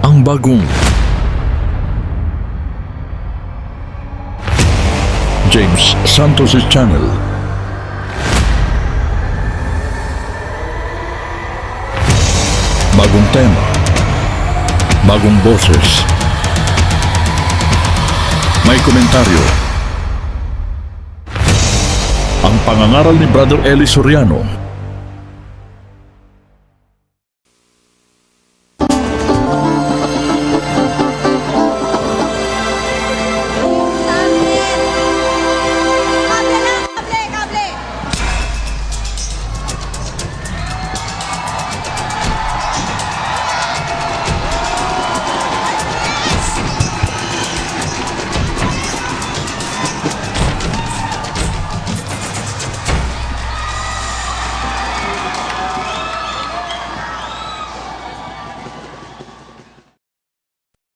ang bagong James Santos' Channel. Bagong tema, bagong boses, may komentaryo. Ang pangangaral ni Brother Eli Soriano.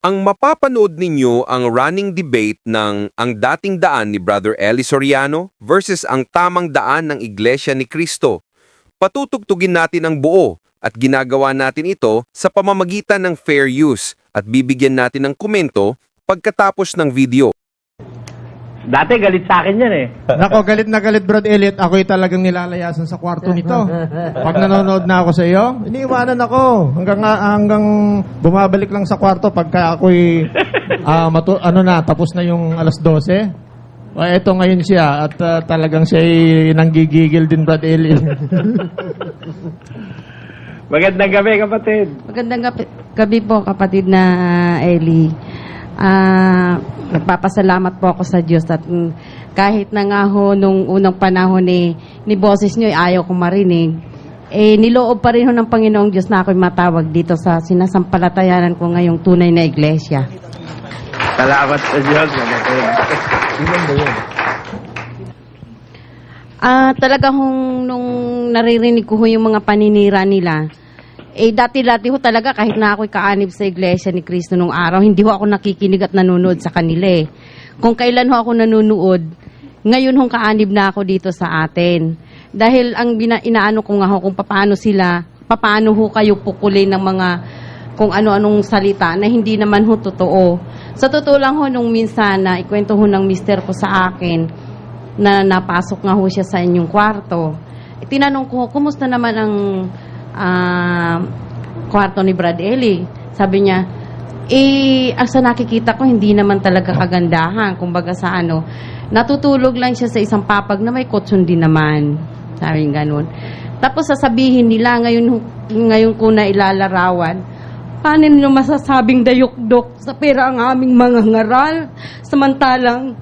Ang mapapanood ninyo ang running debate ng ang dating daan ni Brother Eli Soriano versus ang tamang daan ng Iglesia ni Cristo. Patutugtugin natin ang buo at ginagawa natin ito sa pamamagitan ng fair use at bibigyan natin ng komento pagkatapos ng video. Dati galit sa akin yan eh. Nako, galit na galit, Brad Elliot. Ako'y talagang nilalayasan sa kwarto nito. Pag nanonood na ako sa iyo, iniiwanan ako. Hanggang bumabalik lang sa kwarto pagka ako'y tapos na yung alas 12. Eto ngayon siya at talagang siya'y nanggigigil din, Brad Elliot. Magandang gabi, kapatid. Magandang gabi po, kapatid na Eli. Nagpapasalamat po ako sa Diyos at kahit na nga ho nung unang panahon ni boses nyo ayaw ko marinig, niloob pa rin ho ng Panginoong Diyos na ako'y matawag dito sa sinasampalatayanan ko ngayong tunay na iglesia. Salamat sa Diyos, kapatid. Talaga nung naririnig ko ho yung mga paninira nila, dati-dati ho talaga kahit na ako'y kaanib sa Iglesia ni Cristo nung araw, hindi ho ako nakikinig at nanonood sa kanila eh. Kung kailan ho ako nanonood, ngayon hong kaanib na ako dito sa atin. Dahil ang inaano ko nga ho kung paano ho kayo pukulin ng mga kung ano-anong salita na hindi naman ho totoo. Sa totoo lang ho nung minsan na ikwento ho ng mister ko sa akin na napasok nga ho siya sa inyong kwarto. Tinanong ko, kumusta naman ang kwarto ni Brad Eli? Sabi niya, sa nakikita ko, hindi naman talaga kagandahan. Kumbaga sa natutulog lang siya sa isang papag na may kutsun din naman. Sabi niya ganun. Tapos sasabihin nila, ngayon ko na ilalarawan, paano nyo masasabing dayok-dok sa pera ang aming mga ngaral? Samantalang,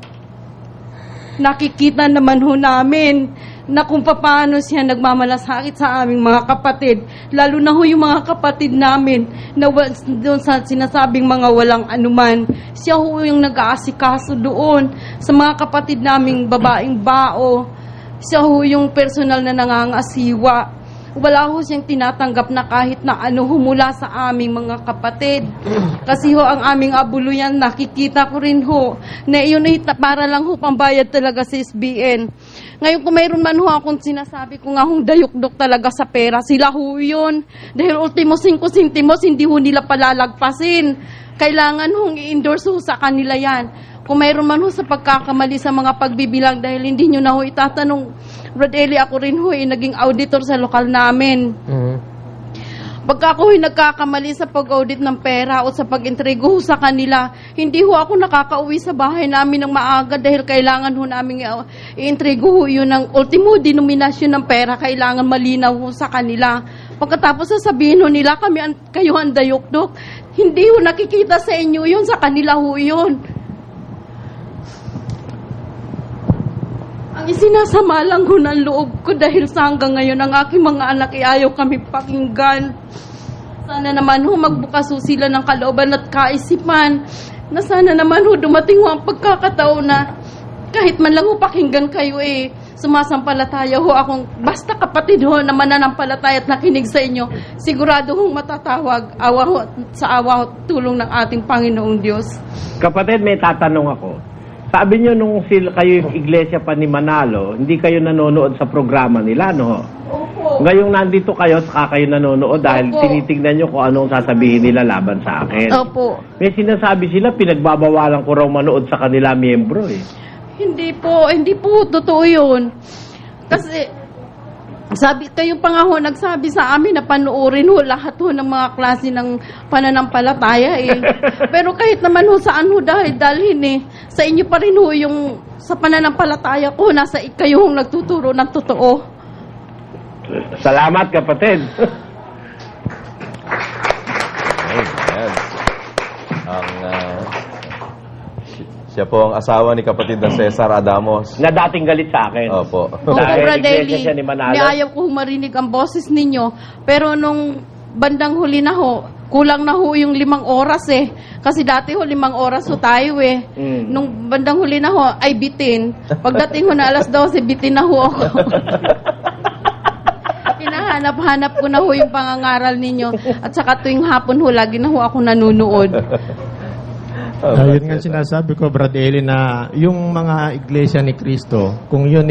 nakikita naman ho namin na kung paano siya nagmamalasakit sa aming mga kapatid. Lalo na ho yung mga kapatid namin na doon sa sinasabing mga walang anuman. Siya ho yung nag-aasikaso doon sa mga kapatid naming babaeng bao. Siya ho yung personal na nangangasiwa. Wala ho siyang tinatanggap na kahit na humula sa aming mga kapatid. Kasi ho ang aming abuluyan, nakikita ko rin ho na iyon ay para lang ho pambayad talaga sa SBN. Ngayon kung mayroon man ho akong sinasabi ko nga hong dayok-dok talaga sa pera, sila ho yun. Dahil ultimo 5 centimos, hindi ho nila palalagpasin. Kailangan hong i-endorse ho sa kanila yan. Kung mayroon man ho sa pagkakamali sa mga pagbibilang dahil hindi nyo na ho itatanong, Brad Eli, ako rin ho naging auditor sa lokal namin. Pagka ako nagkakamali sa pag-audit ng pera o sa pag-entrego ho sa kanila, hindi ho ako nakakauwi sa bahay namin ng maaga dahil kailangan ho namin i-entrego ho yun ng ultimo denominasyon ng pera, kailangan malinaw ho sa kanila. Pagkatapos sasabihin ho nila, kayo ang dayok-dok, hindi ho nakikita sa inyo yun, sa kanila ho yun. Ang isinasama lang ko ng loob ko dahil sa hanggang ngayon ang aking mga anak ayaw kami pakinggan. Sana naman ho magbukas ho sila ng kalooban at kaisipan na sana naman ho dumating ho ang pagkakataon na kahit man lang ho pakinggan kayo sumasampalataya ho akong basta kapatid ho na mananampalataya at nakinig sa inyo, sigurado hong matatawag sa awa ho tulong ng ating Panginoong Diyos. Kapatid, may tatanong ako. Sabi nyo nung kayo yung iglesia pa ni Manalo, hindi kayo nanonood sa programa nila, no? Opo. Ngayong nandito kayo, saka kayo nanonood dahil Opo. tinitignan nyo kung anong sasabihin nila laban sa akin. Opo. May sinasabi sila, pinagbabawalan ko raw manood sa kanila miyembro eh. Hindi po totoo yun. Kasi, sabi, kayo pa nga ho, nagsabi sa amin na panoorin ho lahat ho ng mga klase ng pananampalataya eh. Pero kahit naman ho saan ho dalhin eh, sa inyo pa rin ho yung sa pananampalataya ko, nasa kayo hong nagtuturo ng totoo. Salamat, kapatid. Ayan. Siya po ang asawa ni kapatid na Cesar Adamos. Na dating galit sa akin. Opo. Opo, Dahil Bradley, iglesia siya ni Manalo. niayaw ko marinig ang boses ninyo. Pero nung bandang huli na ho, kulang na ho yung 5 oras eh. Kasi dati ho 5 oras ho tayo eh. Nung bandang huli na ho, ay bitin. Pagdating ho na 12:00, bitin na ho ako. Hinahanap-hanap ko na ho yung pangangaral ninyo. At saka tuwing hapon ho, lagi na ho ako nanunood. Yun nga sinasabi ko, Brad Eli, na yung mga iglesia ni Cristo, kung yun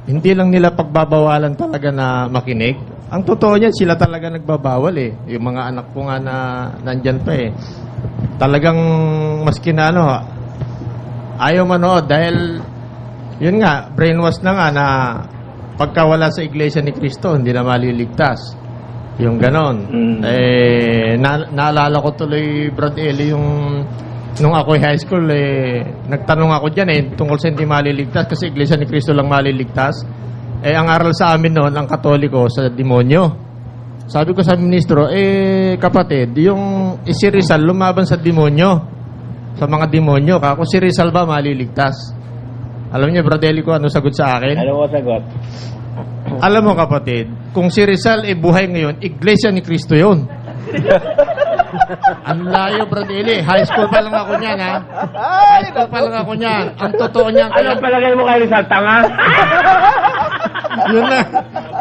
hindi lang nila pagbabawalan talaga na makinig. Ang totoo niyan, sila talaga nagbabawal eh. Yung mga anak ko nga na nandyan pa eh. Talagang maski na ayaw manood dahil yun nga, brainwash na nga na pagka wala sa iglesia ni Cristo, hindi na maliligtas. Yung ganon. Naalala ko tuloy, Brad Eli, nung ako'y high school, nagtanong ako dyan tungkol sa hindi maliligtas kasi Iglesia ni Cristo lang maliligtas. Ang aral sa amin noon, ang Katoliko, sa demonyo. Sabi ko sa ministro, kapatid, yung si Rizal lumaban sa demonyo, sa mga demonyo. Kako si Rizal ba maliligtas? Alam niyo, Brad Eli, ko ano sagot sa akin? Ano mo sagot? Alam mo kapatid, kung si Rizal buhay ngayon, Iglesia ni Cristo yun. Ang layo, Brad Eli. High school pa lang ako niyan, ha? High school pa lang ako niyan. Ang totoo niyan. Ano palagay mo kay Rizal? Tanga?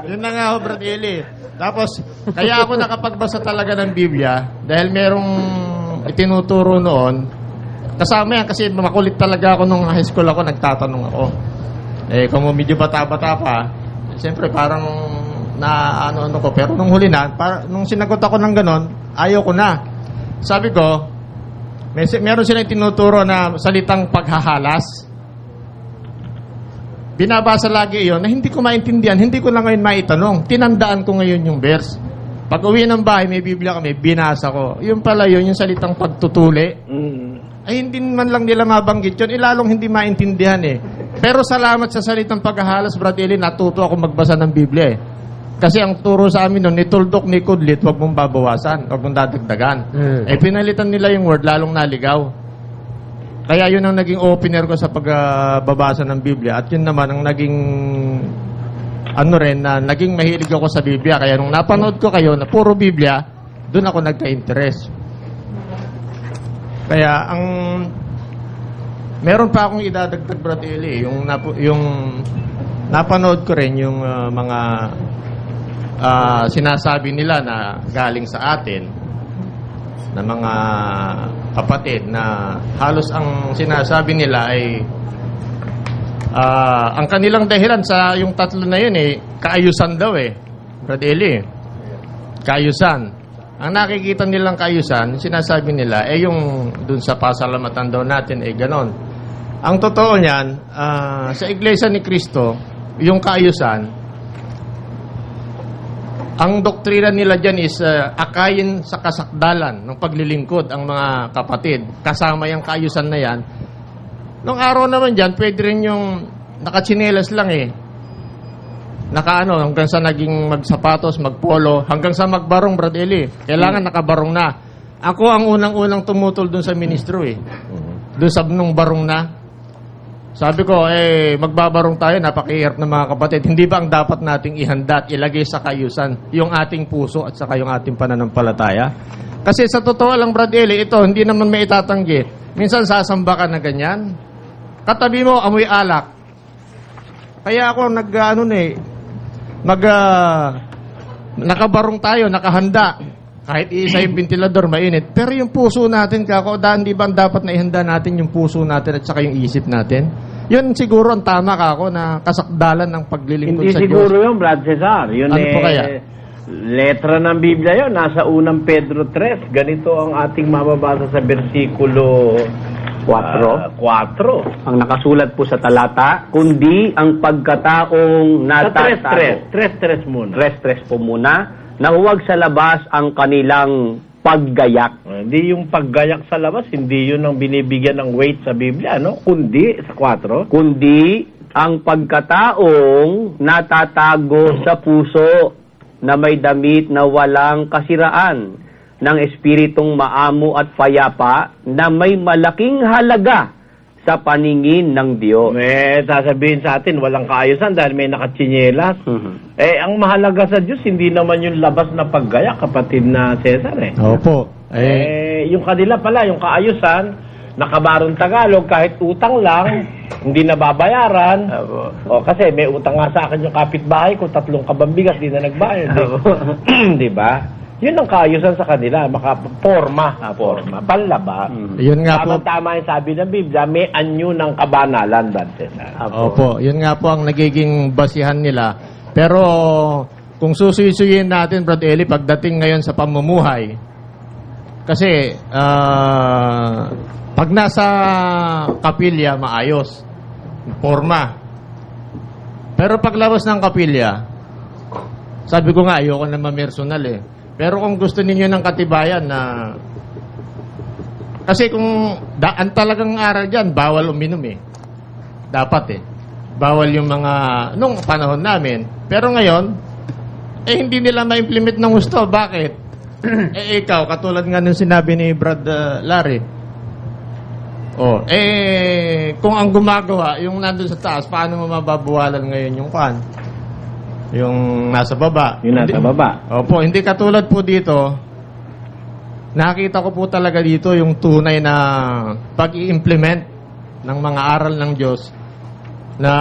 Yun na nga, Brad Eli. Tapos, kaya ako nakapagbasa talaga ng Biblia dahil merong itinuturo noon. Kasama yan kasi makulit talaga ako nung high school ako, nagtatanong ako. Kung medyo bata-bata pa, siyempre parang na ano ko. Pero nung huli na, nung sinagot ako ng ganon, ayaw ko na. Sabi ko, meron silang tinuturo na salitang paghahalas. Binabasa lagi iyon na hindi ko maintindihan, hindi ko na ngayon maitanong. Tinandaan ko ngayon yung verse. Pag uwi ng bahay, may Biblia kami, binasa ko. Yun pala yun, yung salitang pagtutuli. Ay hindi man lang nila mabanggit yun, ilalong hindi maintindihan eh. Pero salamat sa salitang paghahalas, Brad Eli, natuto ako magbasa ng Biblia eh. Kasi ang turo sa amin noon, ni tuldok ni kudlit, huwag mong babawasan, huwag mong dadagdagan. Pinalitan nila yung word, lalong naligaw. Kaya yun ang naging opener ko sa pagbabasa ng Biblia. At yun naman ang naging na naging mahilig ako sa Biblia. Kaya nung napanood ko kayo na puro Biblia, doon ako nagka-interest. Kaya meron pa akong idadagdag, Brad Eli, yung napanood ko rin yung mga sinasabi nila na galing sa atin na mga kapatid na halos ang sinasabi nila ay ang kanilang dahilan sa yung tatlo na yun kaayusan daw Brad Eli, kaayusan. Ang nakikita nilang kaayusan, sinasabi nila, yung dun sa pasalamatan daw natin, ganon. Ang totoo niyan, sa Iglesia ni Cristo, yung kaayusan, ang doktrina nila dyan is akayin sa kasakdalan ng paglilingkod ang mga kapatid. Kasama yung kaayusan na yan. Nung araw naman dyan, pwede rin yung nakatsinelas lang hanggang sa naging magsapatos, magpolo, hanggang sa magbarong, Brad Eli. Kailangan nakabarong na. Ako ang unang-unang tumutol dun sa ministro Dun sa nung barong na. Sabi ko, magbabarong tayo, napakahirap ng mga kapatid. Hindi ba ang dapat nating ihanda at ilagay sa kayusan yung ating puso at saka yung ating pananampalataya? Kasi sa totoo lang, Brad Eli, ito, hindi naman may itatanggi. Minsan sasamba ka na ganyan. Katabi mo, amoy alak. Kaya ako nakabarong tayo, nakahanda. Kahit isa yung ventilador, mainit. Pero yung puso natin, kako, di ba dapat na ihanda natin yung puso natin at saka yung isip natin? Yun siguro ang tama, kako, na kasakdalan ng paglilingkod Hindi sa siguro Diyos. yun, Brad Cesar. Yun Ano po kaya? Letra ng Biblia yun. Nasa unang Pedro 3. Ganito ang ating mababasa sa versikulo 4. Ang nakasulat po sa talata, kundi ang pagkataong Sa natatago. 3 muna. Tres po muna, na huwag sa labas ang kanilang paggayak. Hindi yung paggayak sa labas, hindi yun ang binibigyan ng weight sa Biblia, no? Kundi, sa 4. Kundi ang pagkataong natatago sa puso na may damit na walang kasiraan ng espiritong maamo at payapa na may malaking halaga sa paningin ng Diyos. Sasabihin sa atin, walang kaayusan dahil may nakatsinelas. Mhm. Ang mahalaga sa Diyos, hindi naman yung labas na paggayak, kapatid na Cesar, Opo. Yung kanila pala, yung kaayusan, nakabarong Tagalog, kahit utang lang, hindi nababayaran. Kasi may utang nga sa akin yung kapitbahay ko, 3 kabambigas, di na nagbayad. Di ba? Yun ang kaayusan sa kanila, forma, panlaba. Yun nga po. Tama yung sabi ng Biblia, may anyo ng kabanalan, Brad Cesar. Opo, yun nga po ang nagiging basihan nila. Pero kung susuyuyin natin, Brad Eli, pagdating ngayon sa pamumuhay, kasi pag nasa kapilya, maayos, forma. Pero paglabas ng kapilya, sabi ko nga, ayoko na ma-personal Pero kung gusto ninyo ng katibayan na... Kasi kung ang talagang aral dyan, bawal uminom Dapat Bawal yung mga... Nung panahon namin. Pero ngayon, hindi nila ma-implement ng gusto. Bakit? Ikaw, katulad nga nung sinabi ni Brad Larry. Kung ang gumagawa, yung nandun sa taas, paano mo mababawalan ngayon yung kwan? Yung nasa baba. Yung nasa baba. Opo, hindi katulad po dito. Nakita ko po talaga dito yung tunay na pag-i-implement ng mga aral ng Diyos na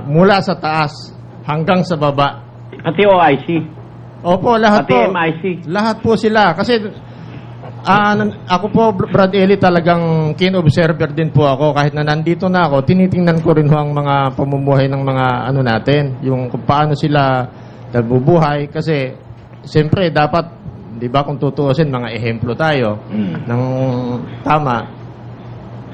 mula sa taas hanggang sa baba. Pati OIC. Opo, lahat Pati po. MIC. Lahat po sila. Kasi ako po, Brad Eli, talagang keen-observer din po ako. Kahit na nandito na ako, tinitingnan ko rin ho ang mga pamumuhay ng mga natin. Yung kung paano sila nagbubuhay. Kasi, siyempre, dapat, di ba, kung tutuusin, mga ehemplo tayo ng tama.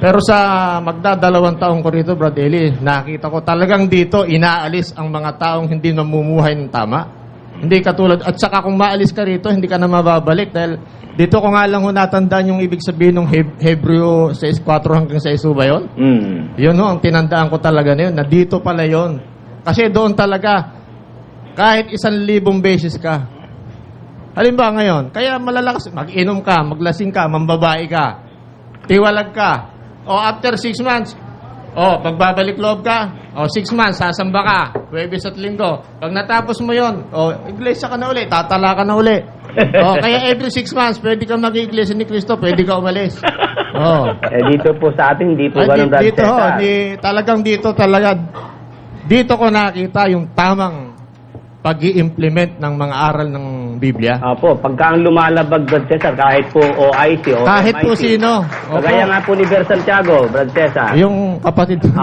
Pero sa magdadalawang taong ko rito, Brad Eli, nakita ko talagang dito, inaalis ang mga taong hindi namumuhay ng tama. Hindi katulad, at saka kung maalis ka rito, hindi ka na mababalik dahil dito ko nga lang ho natandaan yung ibig sabihin ng Hebreo 6:4 hanggang 6 ba yun? Yun ho, ang tinandaan ko talaga na yun, na dito pala yun. Kasi doon talaga, kahit 1,000 beses ka. Halimbawa ngayon, kaya malalakas, mag-inom ka, maglasing ka, mambabae ka, tiwalag ka, o after 6 months, pagbabalik loob ka, 6 months, sasamba ka, Huwebes at Linggo. Pag natapos mo yon, iglesia ka na uli, tatala ka na uli. Kaya every 6 months, pwede ka mag-iglesia ni Cristo, pwede ka umalis. Dito po sa atin, hindi po ganun, Brad dito Cesar. Dito ko nakita yung tamang pag-i-implement ng mga aral ng Biblia. Opo, pagka ang lumalabag, Brad Cesar, kahit po OIC o Kahit MIC. po sino. Opo. Kagaya nga po ni Ver Santiago, Brad Cesar. Yung kapatid ko.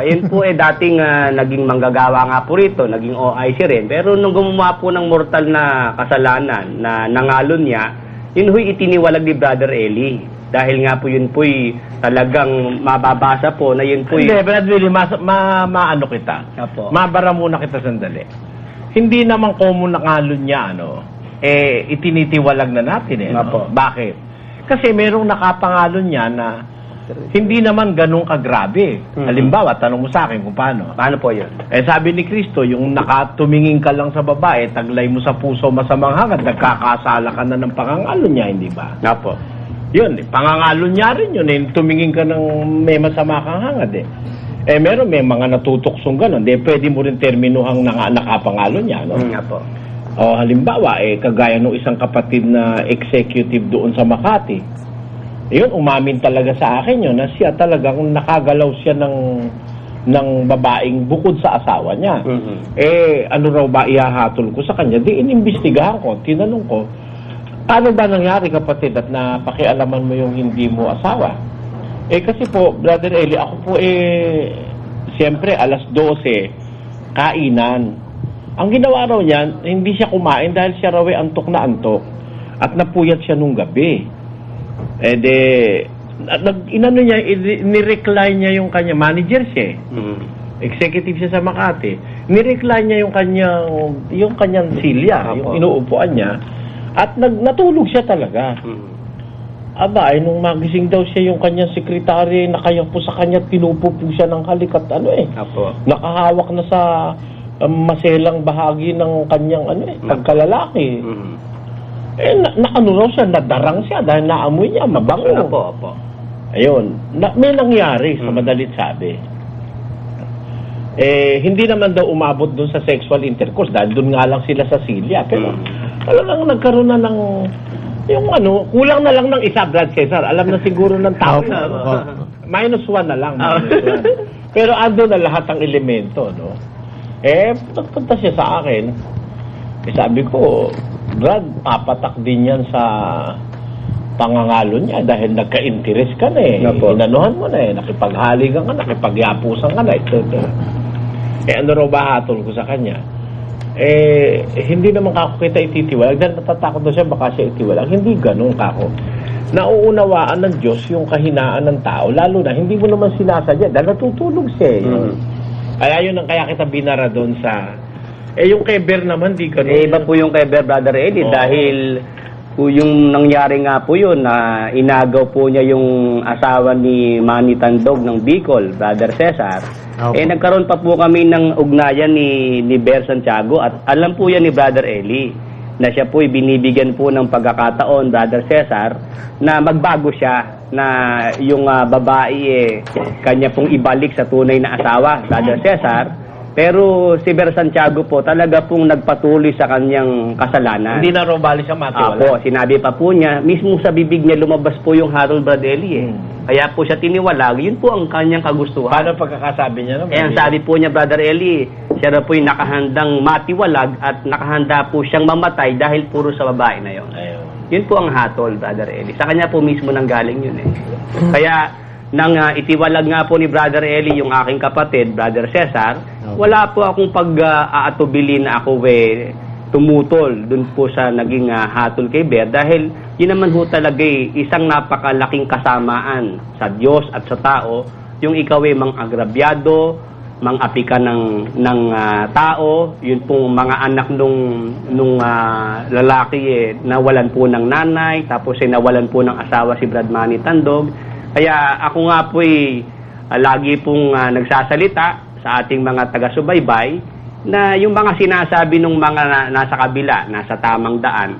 Yun po dating naging manggagawa nga po rito, naging OIC rin. Pero nung gumawa po ng mortal na kasalanan na nangalon niya, yun ho'y itiniwalag ni Brother Eli. Dahil nga po yun po'y talagang mababasa po na yun po'y... Hindi, Brad Willie, maano kita. Apo. Mabara muna kita sandali. Hindi naman common na ngalon niya, itinitiwalag na natin Apo. Bakit? Kasi merong nakapangalon niya na hindi naman ganun kagrabe. Halimbawa, tanong mo sa akin kung paano. Paano po yun? Sabi ni Kristo, yung nakatumingin ka lang sa babae, taglay mo sa puso masamang hangad, nagkakasala ka na ng pangangalon niya, hindi ba? Apo. Yun, pangangalon niya rin yun, tumingin ka ng may masama kang hangad meron may mga natutuksong gano'n, pwede mo rin terminuhang nakapangalon niya, no? Apo. Halimbawa, kagaya ng isang kapatid na executive doon sa Makati, yun, umamin talaga sa akin yun, na siya talagang nakagalaw siya ng babaeng bukod sa asawa niya. Ano raw ba ihahatol ko sa kanya? Di inimbestigahan ko, tinanong ko, Paano ba nangyari, kapatid, at napakialaman mo yung hindi mo asawa? Kasi po, Brother Eli, ako po siyempre, alas 12, kainan. Ang ginawa raw niyan, hindi siya kumain dahil siya raw antok na antok. At napuyat siya nung gabi. Inano niya, nirecline niya yung kanya, manager siya. Executive siya sa Makati. Nirecline niya yung kanyang silya, yung inuupuan niya. At natulog siya talaga. Aba, nung magising daw siya yung kanyang sekretary, nakayapo sa kanya, pinupupo siya ng halikat, nakahawak na sa maselang bahagi ng kanyang pagkalalaki. Naano raw siya, nadarang siya dahil naamoy niya, mabango. Ayun, may nangyari sa madalit sabi. Hindi naman daw umabot doon sa sexual intercourse dahil doon nga lang sila sa silya. Pero talagang nagkaroon na ng kulang na lang ng isa, Brad Cesar. Alam na siguro ng tao. -1 na lang. Pero ando na lahat ng elemento, no? Nagpunta siya sa akin. Sabi ko, Brad, papatak din yan sa pangangalo niya dahil nagka-interest ka na Inanuhan mo na nakipaghaligan ka, nakipagyapusan ka na, etc. Ano raw ba hatol ko sa kanya? Hindi naman kako kita ititiwalag dahil natatakot na siya baka siya itiwalag. Hindi ganun kako. Nauunawaan ng Diyos yung kahinaan ng tao, lalo na hindi mo naman sinasadya dahil natutulog siya. Kaya yun ang kaya kita binara doon sa yung kay Ber naman, di ganun. Iba po yung kay Ber, Brother Eli, dahil po yung nangyari nga po yun na inagaw po niya yung asawa ni Manny Tandog ng Bicol, Brother Cesar. Nagkaroon pa po kami ng ugnayan ni Ber Santiago at alam po yan ni Brother Eli na siya po binibigyan po ng pagkakataon, Brother Cesar, na magbago siya na yung babae kanya pong ibalik sa tunay na asawa, Brother Cesar. Pero si Ber Santiago po talaga pong nagpatuloy sa kanyang kasalanan. Hindi na raw bali siya matiwala. Apo, sinabi pa po niya, mismo sa bibig niya lumabas po yung Harold Bradley Kaya po siya tiniwalag, yun po ang kanyang kagustuhan. Paano pagkakasabi niya naman? Ang sabi po niya, Brother Eli, siya na po yung nakahandang matiwalag at nakahanda po siyang mamatay dahil puro sa babae na yun. Yun po ang hatol, Brother Eli. Sa kanya po mismo nanggaling yun Kaya, nang itiwalag nga po ni Brother Eli yung aking kapatid, Brother Cesar, wala po akong pag-aatubili na ako tumutol dun po sa naging hatol kay Ber dahil yun naman ho talaga isang napakalaking kasamaan sa Diyos at sa tao yung ikaw mang-agrabyado, mang-api ka ng tao, yun pong mga anak nung lalaki nawalan po ng nanay, tapos nawalan po ng asawa si Brad Manny Tandog. Kaya ako nga po lagi pong nagsasalita sa ating mga taga-subaybay na yung mga sinasabi ng mga nasa kabila, nasa tamang daan,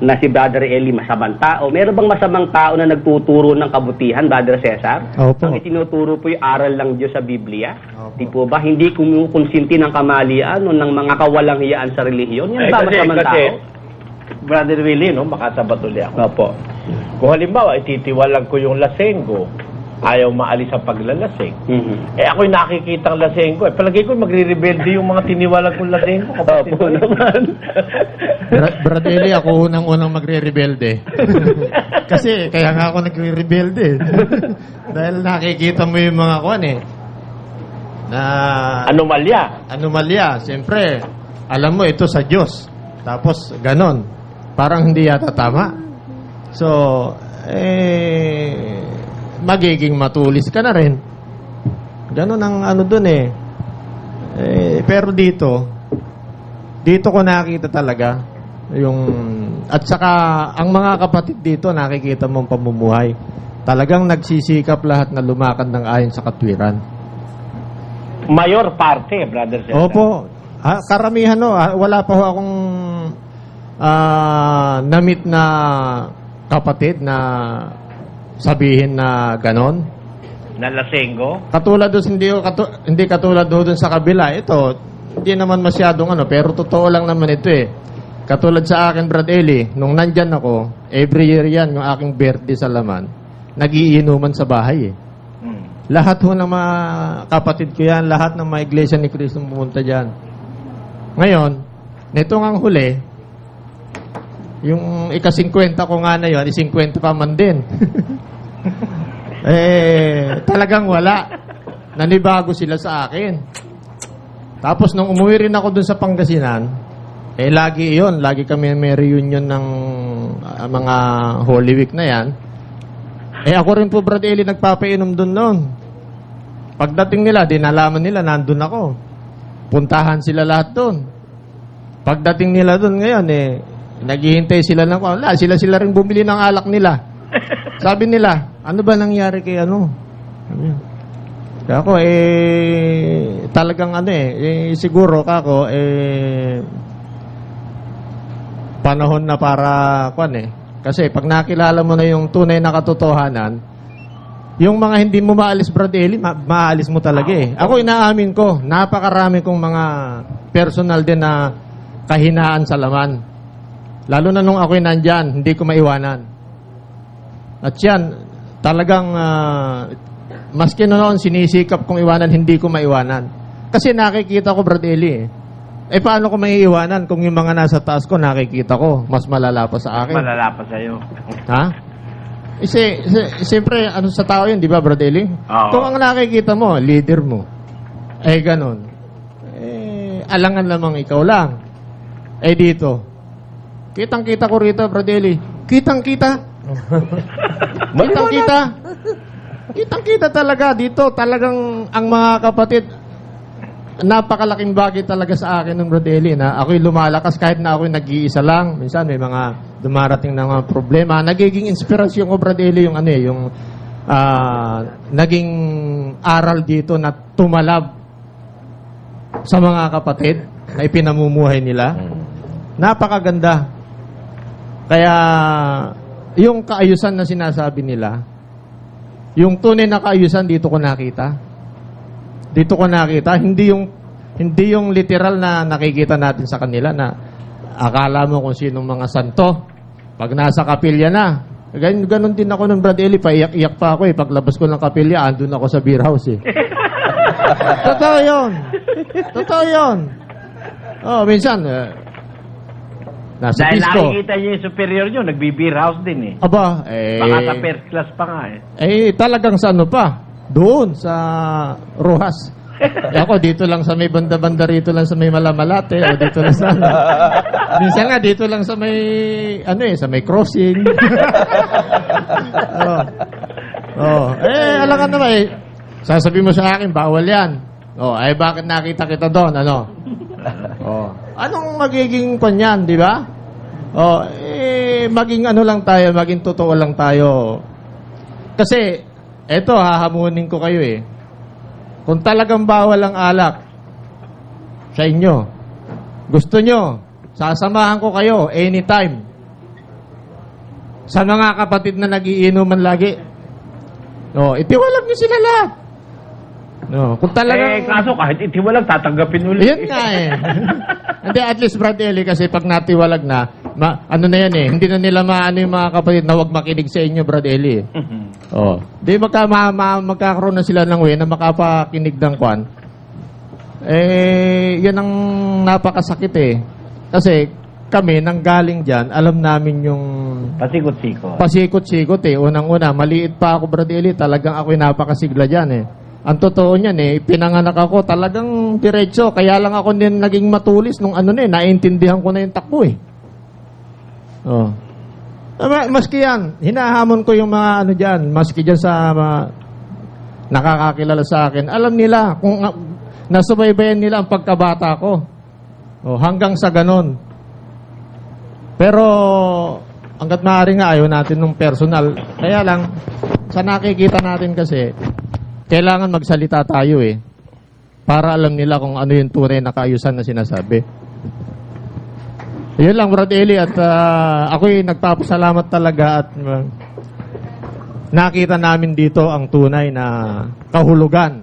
na si Brother Eli masamang tao. Meron bang masamang tao na nagtuturo ng kabutihan, Brother Cesar? Opo. Ang itinuturo po yung aral lang Diyos sa Biblia. Di po ba? Hindi kumukonsinti ng kamalian o ng mga kawalang hiyaan sa relihiyon. Yan ba masamang tao? Brother Willie, makasabat ulit ako. Opo. Kung halimbawa, ititiwalag ko yung lasenggo, ayaw maalis sa paglalasing. Ako'y nakikitang lasenggo. Palagay ko magre-rebelde yung mga tiniwalag kong lasenggo. Opo naman. Brad Eli, ako unang magre-rebelde. Kasi kaya nga ako nagre-rebelde. Dahil nakikita mo yung mga na anomalya. Siyempre, alam mo ito sa Diyos. Tapos ganon. Parang hindi yata tama. So, magiging matulis ka na rin. Ganon ang dun pero dito ko nakita talaga at saka ang mga kapatid dito nakikita mong pamumuhay. Talagang nagsisikap lahat na lumakad ng ayon sa katwiran. Mayor parte, Brother Cesar. Opo. Karamihan wala pa ho akong na-meet na kapatid na sabihin na ganon. Na lasenggo? Katulad doon, hindi katulad doon sa kabila. Ito, hindi naman masyadong pero totoo lang naman ito Katulad sa akin, Brad Eli, nung nandyan ako, every year yan, yung aking birthday sa Laman, nagiinuman sa bahay Lahat ho ng mga kapatid ko yan, lahat ng mga iglesia ni Cristo pumunta dyan. Ngayon, nitong ang huli, Yung ika-50 ko nga na yun, 50 pa man din. Talagang wala. Nanibago sila sa akin. Tapos nung umuwi rin ako dun sa Pangasinan, lagi kami may reunion ng mga Holy Week na yan. Ako rin po, Brad Eli, nagpapainom dun noon. Pagdating nila, dinalaman nila, nandun ako. Puntahan sila lahat dun. Pagdating nila dun ngayon, naghihintay sila ng wala. Sila rin bumili ng alak nila. Sabi nila, ano ba nangyari kay ano? Kaya ako, talagang siguro kako, panahon na para, kasi pag nakilala mo na yung tunay na katotohanan, yung mga hindi mo maalis, Brad Eli, maalis mo talaga Ako, inaamin ko, napakarami kong mga personal din na kahinaan sa laman. Lalo na nung ako'y nandyan, hindi ko maiwanan. At yan, talagang, maski noon, sinisikap kong iwanan, hindi ko maiwanan. Kasi nakikita ko, Brad Eli, paano ko maiiwanan kung yung mga nasa taas ko, nakikita ko, mas malala pa sa akin. Malala pa sa'yo. Ha? Siyempre, sa tao yun, di ba, Brad Eli? Oo. Kung ang nakikita mo, leader mo, ganon. Alangan lamang ikaw lang. Dito, kitang-kita ko rito, Brad Eli. Kitang-kita. Kitang-kita. Kitang-kita talaga dito. Talagang ang mga kapatid, napakalaking bagay talaga sa akin ng Brad Eli na ako'y lumalakas kahit na ako'y nag-iisa lang. Minsan may mga dumarating na mga problema. Nagiging inspirasyon ko, Brad Eli, yung naging aral dito na tumalab sa mga kapatid na ipinamumuhay nila. Napakaganda. Kaya yung kaayusan na sinasabi nila, yung tunay na kaayusan dito ko nakita. Dito ko nakita, hindi yung literal na nakikita natin sa kanila na akala mo kung sinong mga santo. Pag nasa kapilya na, ganun din ako ng Brad Eli, paiyak-iyak pa ako Paglabas ko ng kapilya, andun ako sa beer house Totoo yun. Totoo yun. Minsan, nasa Dahil disco. nakikita niyo yung superior nyo, nagbe-beer house din Aba, Baka sa first class pa nga talagang sa ano pa? Doon, sa Rojas. Ako, dito lang sa may banda-banda rito lang sa may Malamalate, o dito lang sa minsan nga, dito lang sa may, sa may crossing. Alangan naman sasabihin mo sa akin, bawal yan. Bakit nakita kita doon, Anong magiging kanyan, di ba? Maging lang tayo, maging totoo lang tayo. Kasi, hahamunin ko kayo Kung talagang bawal ang alak sa inyo, gusto nyo, sasamahan ko kayo anytime. Sa mga kapatid na nagiinuman lagi. Itiwalag nyo sila lahat. Kung talagang... kaso kahit itiwalag, tatanggapin ulit. Yan nga Hindi, at least, Brad Eli, kasi pag natiwalag na, ano na yan hindi na nila maano yung mga kapatid na huwag makinig sa inyo, Brad Eli. Di magkakaroon na sila ng way na makapakinig ng kwan. Yan ang napakasakit Kasi kami, nanggaling dyan, alam namin yung... Pasikot-sikot. Pasikot-sikot Unang-una, maliit pa ako, Brad Eli, talagang ako'y napakasigla dyan Ang totoo niyan pinanganak ako talagang diretso. Kaya lang ako din naging matulis nung naintindihan ko na yung takbo Maski yan, hinahamon ko yung mga dyan, maski dyan sa nakakakilala sa akin. Alam nila kung nasubaybayan nila ang pagkabata ko. Hanggang sa ganon. Pero hanggat maaari nga ayaw natin nung personal. Kaya lang, sa nakikita natin kasi, kailangan magsalita tayo para alam nila kung ano yung tunay na kaayusan na sinasabi. Yun lang, Brad Eli, at ako'y nagpapasalamat talaga at nakita namin dito ang tunay na kahulugan,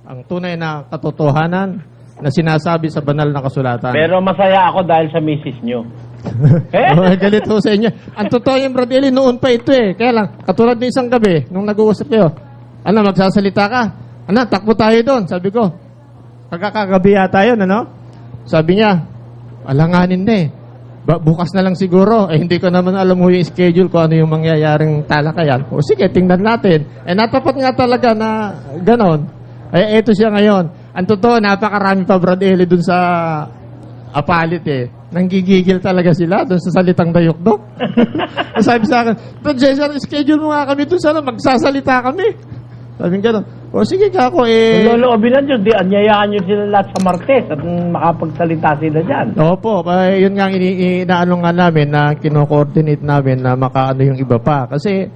ang tunay na katotohanan na sinasabi sa banal na kasulatan. Pero masaya ako dahil sa misis nyo. Galit ho sa inyo. Ang totoo yung Brad Eli, noon pa ito Kaya lang, katulad ng isang gabi, nung nag-uusap kayo, magsasalita ka? Takbo tayo doon. Sabi ko, kagagabi yata yun, Sabi niya, alanganin na bukas na lang siguro. Hindi ko naman alam mo yung schedule ko ano yung mangyayaring talakayan. O sige, tingnan natin. Natapat nga talaga na ganon. Eto siya ngayon. Ang totoo, napakarami pa Brad Eli dun sa Apalit Nanggigigil talaga sila dun sa salitang dayok-dok. Sabi sa akin, Brad Cesar, schedule mo nga kami dun sana, magsasalita kami. Sabi nga gano'n. O sige kako Kung loloobin ng Diyos, di anyayaan nyo sila lahat sa Martes at makapagsalita sila dyan. Opo, yun nga ang inaano nga namin na kino-coordinate namin na makaano yung iba pa. Kasi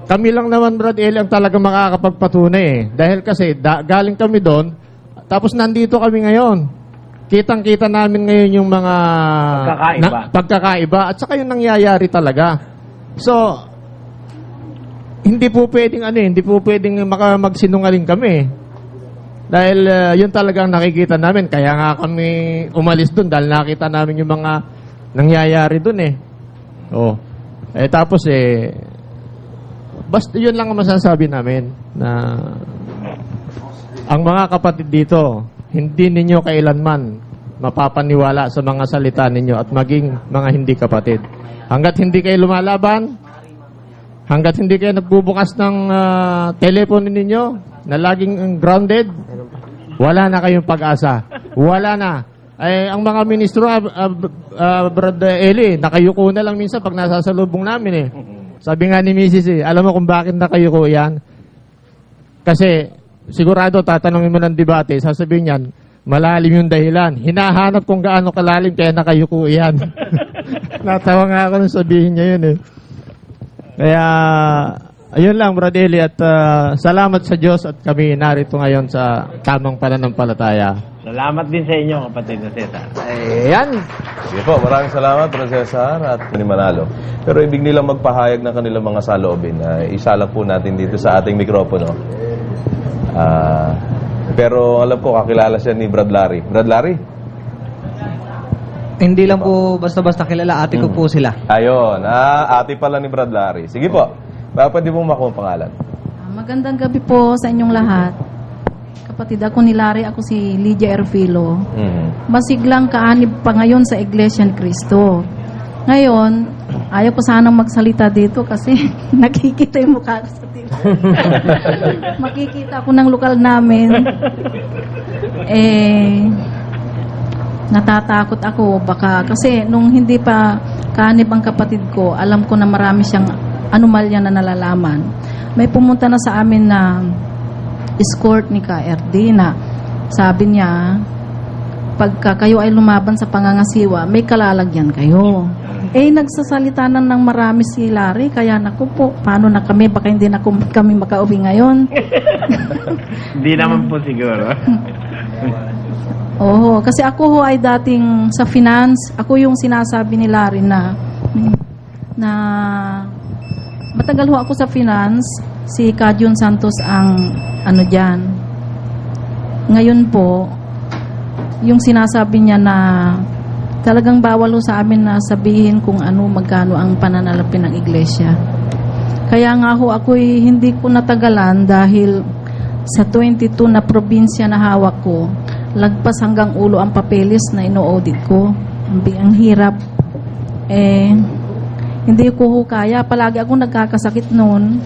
kami lang naman Brad Eli ang talaga makakapagpatunay Dahil kasi galing kami doon, tapos nandito kami ngayon. Kitang-kita namin ngayon yung mga pagkakaiba at saka yung nangyayari talaga. So, hindi po pwedeng magsinungaling kami. Dahil yun talagang nakikita namin. Kaya nga kami umalis doon dahil nakita namin yung mga nangyayari doon tapos basta yun lang ang masasabi namin na ang mga kapatid dito, hindi ninyo kailanman mapapaniwala sa mga salita ninyo at maging mga hindi kapatid. Hanggat hindi kayo lumalaban, hanggat hindi kayo nagbubukas ng telepono ninyo na laging grounded, wala na kayong pag-asa. Wala na. Ang mga ministro, Brad Eli, nakayuko na lang minsan pag nasasalubong namin Sabi nga ni Mrs. alam mo kung bakit nakayuko yan? Kasi sigurado tatanungin mo ng debate, sasabihin niyan, malalim yung dahilan. Hinahanap kung gaano kalalim kaya nakayuko yan. Natawa nga ako nung sabihin niya yun Kaya, ayun lang, Brad Eli, at salamat sa Diyos at kami narito ngayon sa tamang pananampalataya. Salamat din sa inyo, kapatid na Cesar. Ayan. Sige po, maraming salamat, Brad Cesar at ni Manalo. Pero ibig nilang magpahayag ng kanilang mga saloobin. Isa lang po natin dito sa ating mikropono. Pero alam ko, kakilala siya ni Brad Larry. Brad Larry? Hindi lang po basta-basta kilala. Ate ko po sila. Ayun, ate pala ni Brad Larry. Sige po, pwede po makuha ang pangalan. Magandang gabi po sa inyong lahat. Kapatid ako ni Larry, ako si Lydia Erfilo. Masiglang kaanib pa ngayon sa Iglesia ni Cristo. Ngayon, ayaw ko sanang magsalita dito kasi nakikita yung mukha ko sa TV. Makikita ko ng lokal namin. Natatakot ako baka kasi nung hindi pa kaanib ang kapatid ko, alam ko na marami siyang anomalya na nalalaman. May pumunta na sa amin na escort ni KRD na sabi niya, pagka kayo ay lumaban sa pangangasiwa, may kalalagyan kayo. Nagsasalita na ng marami si Larry, kaya naku po, paano na kami, baka hindi na kami makauwi ngayon. Hindi naman po siguro. Oo, kasi ako ho ay dating sa finance, ako yung sinasabi ni Larry na matagal ho ako sa finance, si Kajun Santos ang ano dyan. Ngayon po, yung sinasabi niya na talagang bawal ho sa amin na sabihin kung ano, magkano ang pananalapi ng iglesia. Kaya nga ho, ako'y hindi ko natagalan dahil sa 22 na probinsya na hawak ko, lagpas hanggang ulo ang papeles na ino-audit ko. Ang hirap. Hindi ko ho kaya. Palagi akong nagkakasakit noon.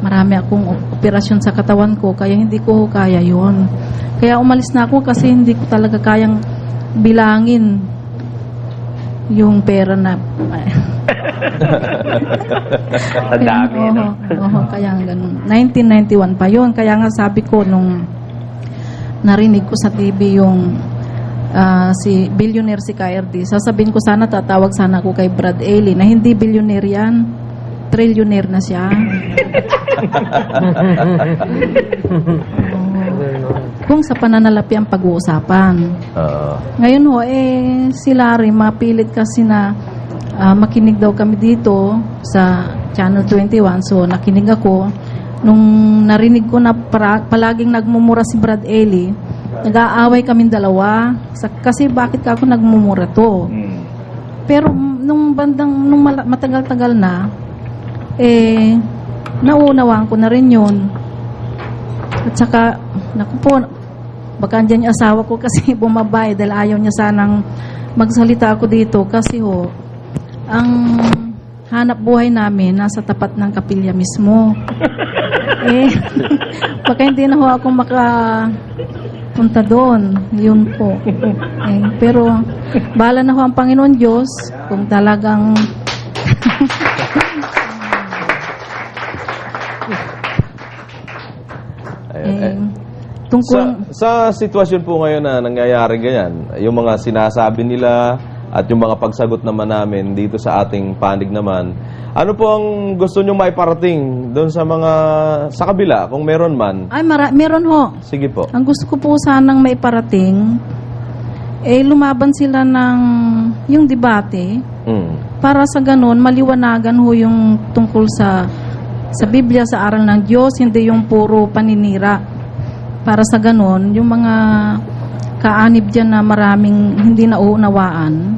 Marami akong operasyon sa katawan ko, kaya hindi ko ho kaya yun. Kaya umalis na ako kasi hindi ko talaga kayang bilangin yung pera na... Ang dami, no? Kaya ganun. 1991 pa yun. Kaya nga sabi ko nung narinig ko sa TV yung si billionaire si KRD, sasabihin ko sana tatawag sana ako kay Brad Eli na hindi billionaire yan, trillionaire na siya. Kung sa pananalapi ang pag-uusapan. Ngayon ho, si Larry mapilit kasi na makinig daw kami dito sa Channel 21. So, nakinig ako. Nung narinig ko na palaging nagmumura si Brad Eli, nag-aaway kaming dalawa. Kasi bakit ka ako nagmumura to? Pero nung matagal-tagal na, naunawaan ko na rin yun. At saka, naku po, baka andyan yung asawa ko kasi bumabay dahil ayaw niya sanang magsalita ako dito kasi ho, ang hanap buhay namin nasa tapat ng kapilya mismo. Baka hindi na ho ako makapunta doon. Yun po. Pero bahala na ho ang Panginoon Diyos kung talagang tungkol Sa sitwasyon po ngayon na nangyayari ganyan, yung mga sinasabi nila at yung mga pagsagot naman namin dito sa ating panig naman, ano po ang gusto nyo maiparating doon sa kabila, kung meron man? ay meron ho. Sige po. Ang gusto ko po sanang maiparating lumaban sila ng yung debate para sa ganun maliwanagan ho yung tungkol sa Biblia, sa aral ng Diyos, hindi yung puro paninira. Para sa ganun, yung mga kaanib dyan na maraming hindi nauunawaan,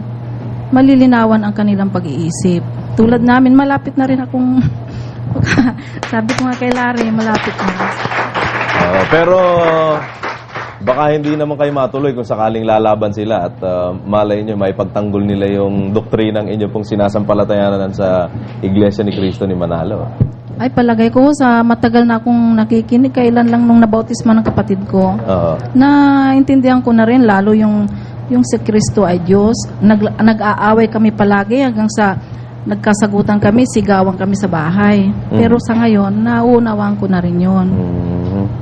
malilinawan ang kanilang pag-iisip. Tulad namin, malapit na rin akong sabi ko nga kay Larry, malapit na. Pero baka hindi naman kayo matuloy kung sakaling lalaban sila at malay nyo, may pagtanggol nila yung doktrinang inyo pong sinasampalatayanan sa Iglesia ni Cristo ni Manalo. Ay, palagay ko sa matagal na akong nakikinig, kailan lang nung nabautismo ng kapatid ko, naintindihan ko na rin lalo yung si Kristo ay Diyos. Nag-aaway kami palagi hanggang sa nagkasagutan kami, sigawan kami sa bahay. Pero sa ngayon, nauunawaan ko na rin yun.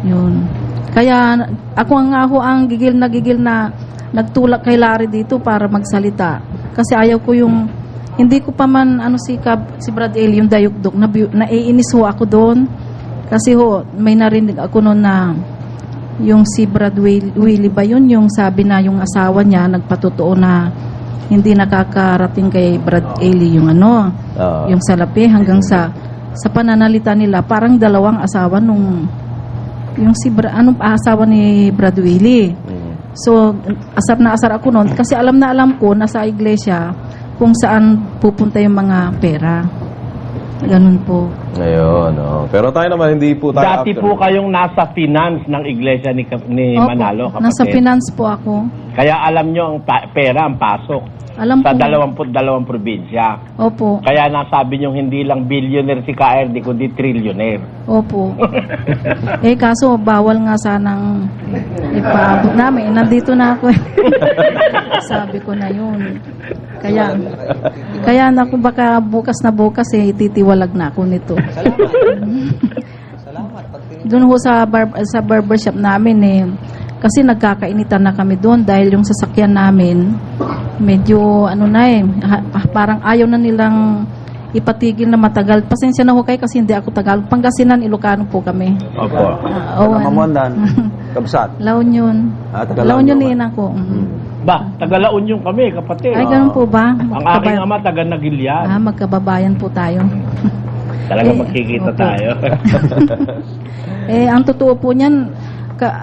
Yun. Kaya ako nga ho ang gigil na nagtulak kay Larry dito para magsalita. Kasi ayaw ko yung hindi ko pa man si Brad Eli yung dayukdok naiinis ho ako doon kasi ho may narinig ako noon na yung si Brad Willie ba yun yung sabi na yung asawa niya nagpatotoo na hindi nakakarating kay Brad Eli yung yung salapi hanggang sa pananalita nila parang dalawang asawa nung yung asawa ni Brad Willie. So asar na asar ako noon kasi alam ko na sa iglesia kung saan pupunta yung mga pera. Ganun po. Ayun, Pero tayo naman, hindi po tayo Dati po kayong nasa finance ng iglesia ni Opo, Manalo, kapatid. nasa finance po ako. Kaya alam nyo ang pera, ang pasok. Alam Sa po. 22 probinsya. Opo. Kaya nasabi nyo hindi lang billionaire si KRD, kundi trillionaire. Opo. Kaso bawal nga sanang ipaabot namin. Nandito na ako. Sabi ko na yun. Kaya naku baka bukas ititiwalag na ako nito. Doon ho sa barbershop namin kasi nagkakainitan na kami doon dahil yung sasakyan namin medyo parang ayaw na nilang ipatigil na matagal. Pasensya na ho kayo kasi hindi ako Tagalog. Pangasinan, Ilocano po kami. Opo. Mamondan. Kabsat. La Union. La Union din ako. Ba, taga-La Union kami, kapatid. Ay, ganun po ba? Ang aking ama, taga Nagilian. Magkababayan po tayo. Talaga magkikita opo. tayo. Ang totoo po niyan,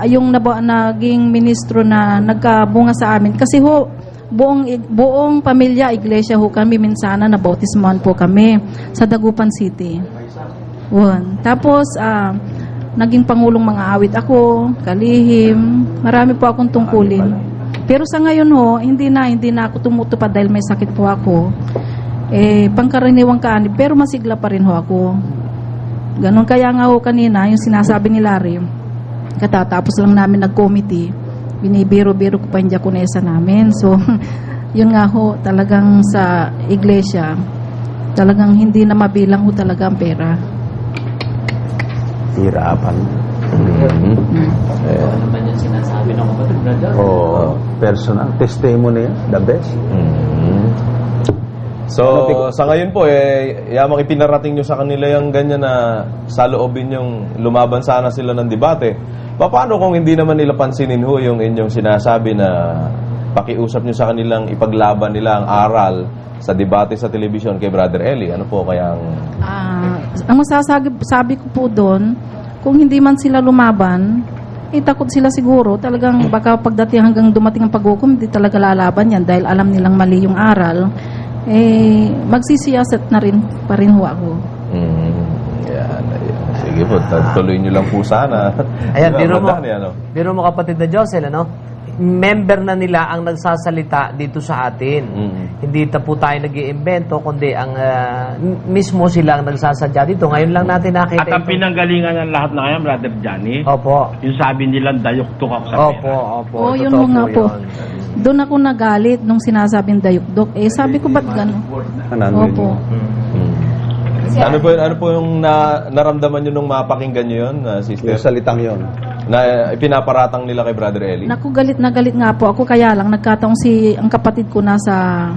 yung naging ministro na nagkabunga sa amin. Kasi ho, buong pamilya, iglesia ho kami, minsana na bautismohan po kami sa Dagupan City. Tapos, naging pangulong mga awit ako, kalihim, marami po akong tungkulin. Pero sa ngayon ho, hindi na ako tumutupad dahil may sakit po ako. Pangkaraniwang kaanib, pero masigla pa rin ho ako. Ganon kaya nga ho kanina, yung sinasabi ni Larry, katatapos lang namin nag-committee, binibiro-biro ko pa yung diakonesa namin. So, yun nga ho, talagang sa iglesia, talagang hindi na mabilang ho talaga ang pera. Hirapan. Ano naman yung sinasabi ng kapatid, brother? Personal testimony, the best. So, sa ngayon po, yamang ipinarating nyo sa kanila yung ganyan na saloobin yung lumaban sana sila ng debate. Paano kung hindi naman nila pansinin ho yung inyong sinasabi na pakiusap nyo sa kanilang ipaglaban nila ang aral sa debate sa telebisyon kay Brother Eli? Ano po kayang... Ang masasabi ko po doon, kung hindi man sila lumaban, takot sila siguro. Talagang baka pagdating hanggang dumating ang paghukom, hindi talaga lalaban yan dahil alam nilang mali yung aral. Magsisiyasat na rin pa rin ho ako. Yan. Sige po, tuloy nyo lang po sana. Ayan, biro mo kapatid na Josel, member na nila ang nagsasalita dito sa atin. Hindi na po tayo nag-iimbento, kundi ang mismo sila ang nagsasadya dito. Ngayon lang natin nakita At ang pinanggalingan ng lahat na ngayon, Brother Johnny, Opo. yung sabi nilang dayuktok ako sa Opo, pera. opo. Oo, yun Totoo mo nga po. yun. Doon ako nagalit nung sinasabing dayukdok. Sabi ko, ba't gano'n? Opo. Ano po yung naramdaman nyo nung mapakinggan nyo yun, sister? Yung salitang yun. Na ipinaparatang nila kay Brother Eli? Naku, galit na galit nga po ako. Kaya lang, nagkataong ang kapatid ko nasa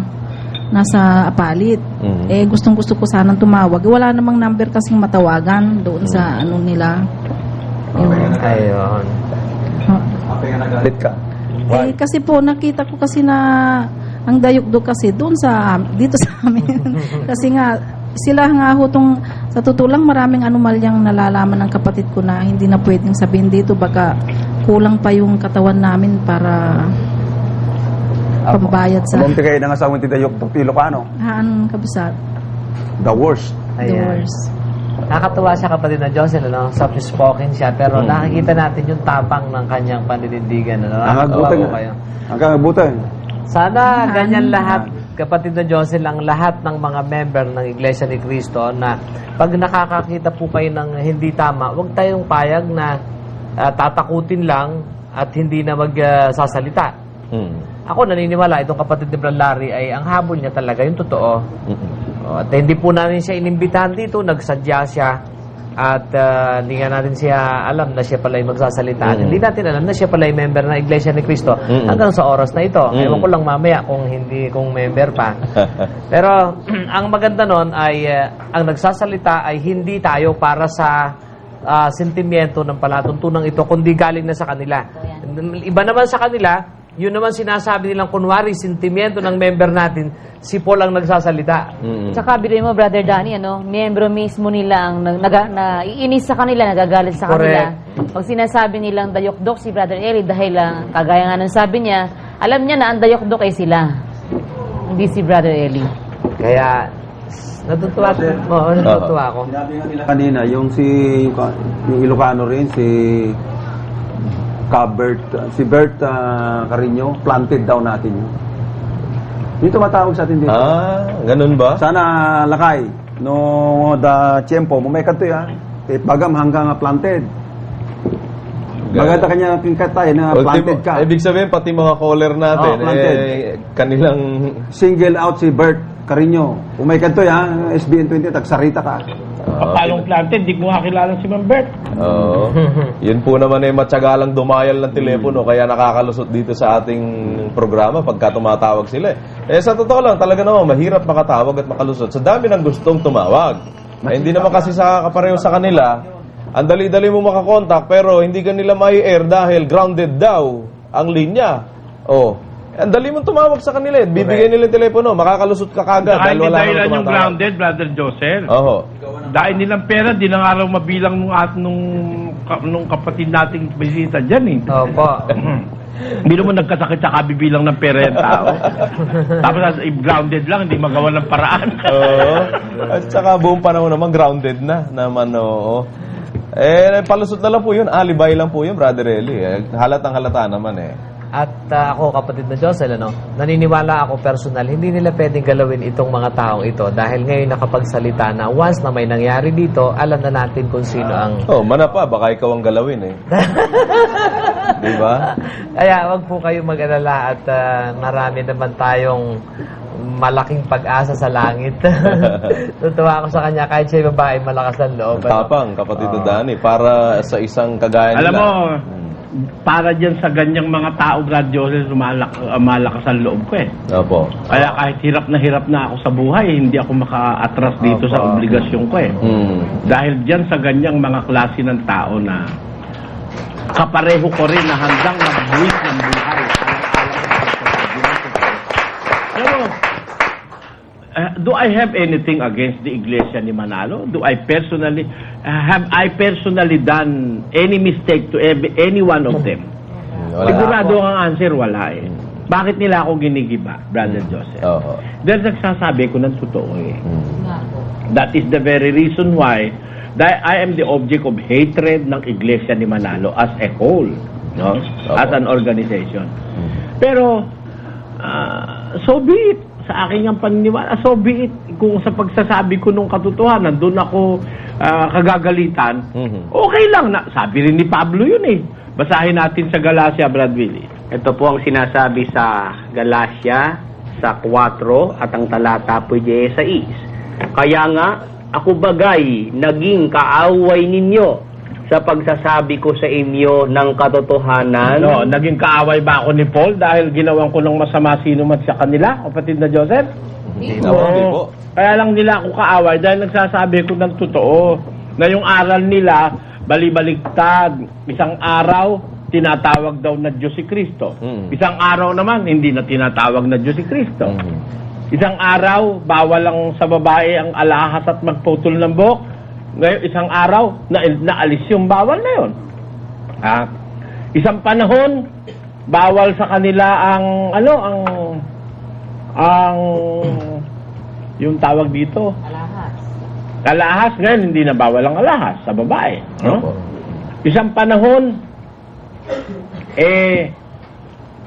apalit. Gustong gusto ko sanang tumawag. Wala namang number kasing matawagan doon sa ano nila. Ayun. Nagalit ka. Kasi po, nakita ko kasi na ang dayukdok kasi doon dito sa amin. Kasi nga, sila nga ho sa totoo lang, maraming anomalyang nalalaman ng kapatid ko na hindi na pwedeng sabihin dito. Baka kulang pa yung katawan namin para pambayad sa Kumampi kayo ng asawang tidayok ng Ilocano. haan kabisat. The worst. The worst. Nakakatuwa siya kapatid na Josel, ano? Soft-spoken siya, pero nakikita natin yung tapang ng kanyang paninindigan. Ano? Nakakatuwa po kayo. Hanggang abutin. Sana ganyan lahat, kapatid na Josel, ang lahat ng mga member ng Iglesia ni Cristo na pag nakakakita po kayo ng hindi tama, huwag tayong payag na tatakutin lang at hindi na magsasalita. Ako naniniwala, itong kapatid ni Brother Larry ay ang habol niya talaga, yung totoo. At hindi po namin siya inimbitahan dito, nagsadya siya at hindi nga natin siya alam na siya pala ay magsasalita. Hindi natin alam na siya pala ay member ng Iglesia ni Cristo hanggang sa oras na ito. Ewan ko lang mamaya kung member pa. Pero ang maganda nun ay ang nagsasalita ay hindi tayo para sa sentimiento ng palatuntunang ito, kundi galing na sa kanila. Iba naman sa kanila, yun naman sinasabi nilang kunwari sentimiento ng member natin, si Paul ang nagsasalita. Tsaka biruin mo, Brother Danny, miyembro mismo nila ang naiinis sa kanila, nagagalit sa kanila. Pag sinasabi nilang dayokdok si Brother Eli dahil kagaya nga ng sabi niya, alam niya na ang dayokdok ay sila, hindi si Brother Eli. Kaya natutuwa ako. Sinabi nga nila kanina, yung Ilocano rin, si Bert Carino, planted daw natin yun. Yung tumatawag sa atin dito. Ganun ba? Sana lakay. No, da tiempo, may kanto yan. Pagam hanggang planted. Maganda kanya kingkatay na planted ka. Ibig sabihin, pati mga caller natin, kanilang... Single out si Bert Carino. Kung may kanto yan, SBN 20, tagsarita ka. Palong planted, di ko nga kilala si Ma'am Bert. Oo. Yun po naman matsagalang dumayal ng telepono kaya nakakalusot dito sa ating programa pagka tumatawag sila. Sa totoo lang, talaga naman mahirap makatawag at makalusot. Sa dami ng gustong tumawag. Hindi naman kasi kapareho sa kanila. Ang dali-dali mo makakontak pero hindi ka nila may air dahil grounded daw ang linya. Ang dali mong tumawag sa kanila. Bibigyan nila yung telepono, makakalusot ka kagad dahil wala kang tumatawag. yung grounded, Brother Joseph. Dahil nilang pera, di na nga raw mabilang nung kapatid nating bisita dyan Opo. Bino mo nagkasakit sa kabibilang ng pera yung tao. Tapos grounded lang, hindi magawa ng paraan. At saka buong panahon naman grounded na naman, palusot na lang po yun, alibay lang po yun, Brother Eli. Halatang halata naman At ako, kapatid na Josel, naniniwala ako personal, hindi nila pwedeng galawin itong mga taong ito dahil ngayon nakapagsalita na once na may nangyari dito, alam na natin kung sino ang... Manapa, baka ikaw ang galawin Di ba? Kaya wag po kayo mag-alala at marami naman tayong malaking pag-asa sa langit. Tutuwa ako sa kanya kahit siya babae, malakas ang loob. Tapang, kapatid Dani, para sa isang kagaya nila. Alam mo, para dyan sa ganyang mga tao, God Joseph, malakas ang loob ko Opo. Kaya kahit hirap na ako sa buhay, hindi ako maka-atras dito sa obligasyon ko Dahil dyan sa ganyang mga klase ng tao na kapareho ko rin na handang magbuwis ng buhay. Pero, do I have anything against the Iglesia ni Manalo? Have I personally done any mistake to any one of them? Sigurado ang answer, wala Bakit nila ako ginigiba, Brother Joseph? Dahil nagsasabi ko ng totoo That is the very reason why I am the object of hatred ng Iglesia ni Manalo as a whole. no? As an organization. Pero, so be it. Sa akin ang paniniwala, so be it. Kung sa pagsasabi ko nung katotohanan, doon ako kagagalitan, okay lang. Sabi rin ni Pablo yun eh. Basahin natin sa Galacia, Brad Willie. Ito po ang sinasabi sa Galacia sa 4 at ang talata po 16. Kaya nga, ako bagay naging kaaway ninyo sa pagsasabi ko sa inyo ng katotohanan. No, naging kaaway ba ako ni Paul dahil ginawan ko ng masama sino man sa kanila, kapatid na Joseph? Hindi po. Kaya lang nila ako kaaway dahil nagsasabi ko ng totoo na yung aral nila bali-baliktad. Isang araw, tinatawag daw na Diyos si Kristo. Isang araw naman, hindi na tinatawag na Diyos si Kristo. Isang araw, bawal lang sa babae ang alahas at magputol ng buhok. Ngayon, isang araw, naalis yung bawal na yun. Isang panahon, bawal sa kanila ang, yung tawag dito. Alahas. Ngayon, hindi na bawal ang alahas sa babae. No? Isang panahon,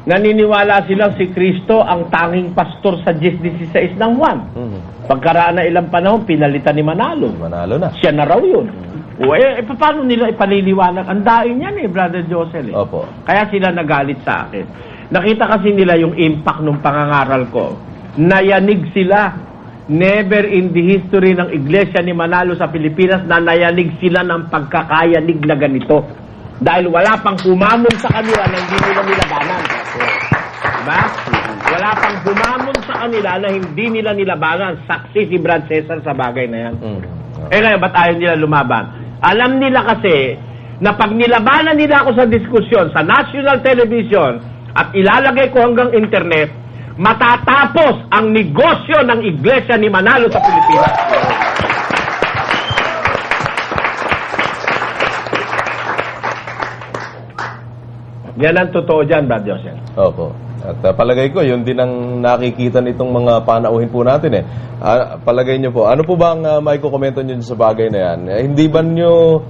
naniniwala silang si Kristo ang tanging pastor sa 10:16 ng Juan. Pagkaraan na ilang panahon, pinalitan ni Manalo. Manalo na. Siya na raw yun. Paano nila ipaliliwanag? Ang daing yan Brother Josel. Opo. Kaya sila nagalit sa akin. Nakita kasi nila yung impact ng pangangaral ko. Nayanig sila. Never in the history ng Iglesia ni Manalo sa Pilipinas na nayanig sila ng pagkakayanig na ganito. Dahil wala pang humamon sa kanila na hindi nila nilabanan. Diba? Wala pang humamon sa kanila na hindi nila nilabanan. Saksi si Brad Cesar sa bagay na yan. Ngayon, ba't ayaw nila lumaban? Alam nila kasi na pag nilabanan nila ako sa diskusyon sa national television at ilalagay ko hanggang internet, matatapos ang negosyo ng Iglesia ni Manalo sa Pilipinas. Yan ang totoo dyan, Brad Joseph. Opo. At palagay ko, yun din ang nakikita nitong mga panauhin po natin eh. Palagay nyo po, ano po ba ang may kukomento nyo sa bagay na yan? Hindi ba nyo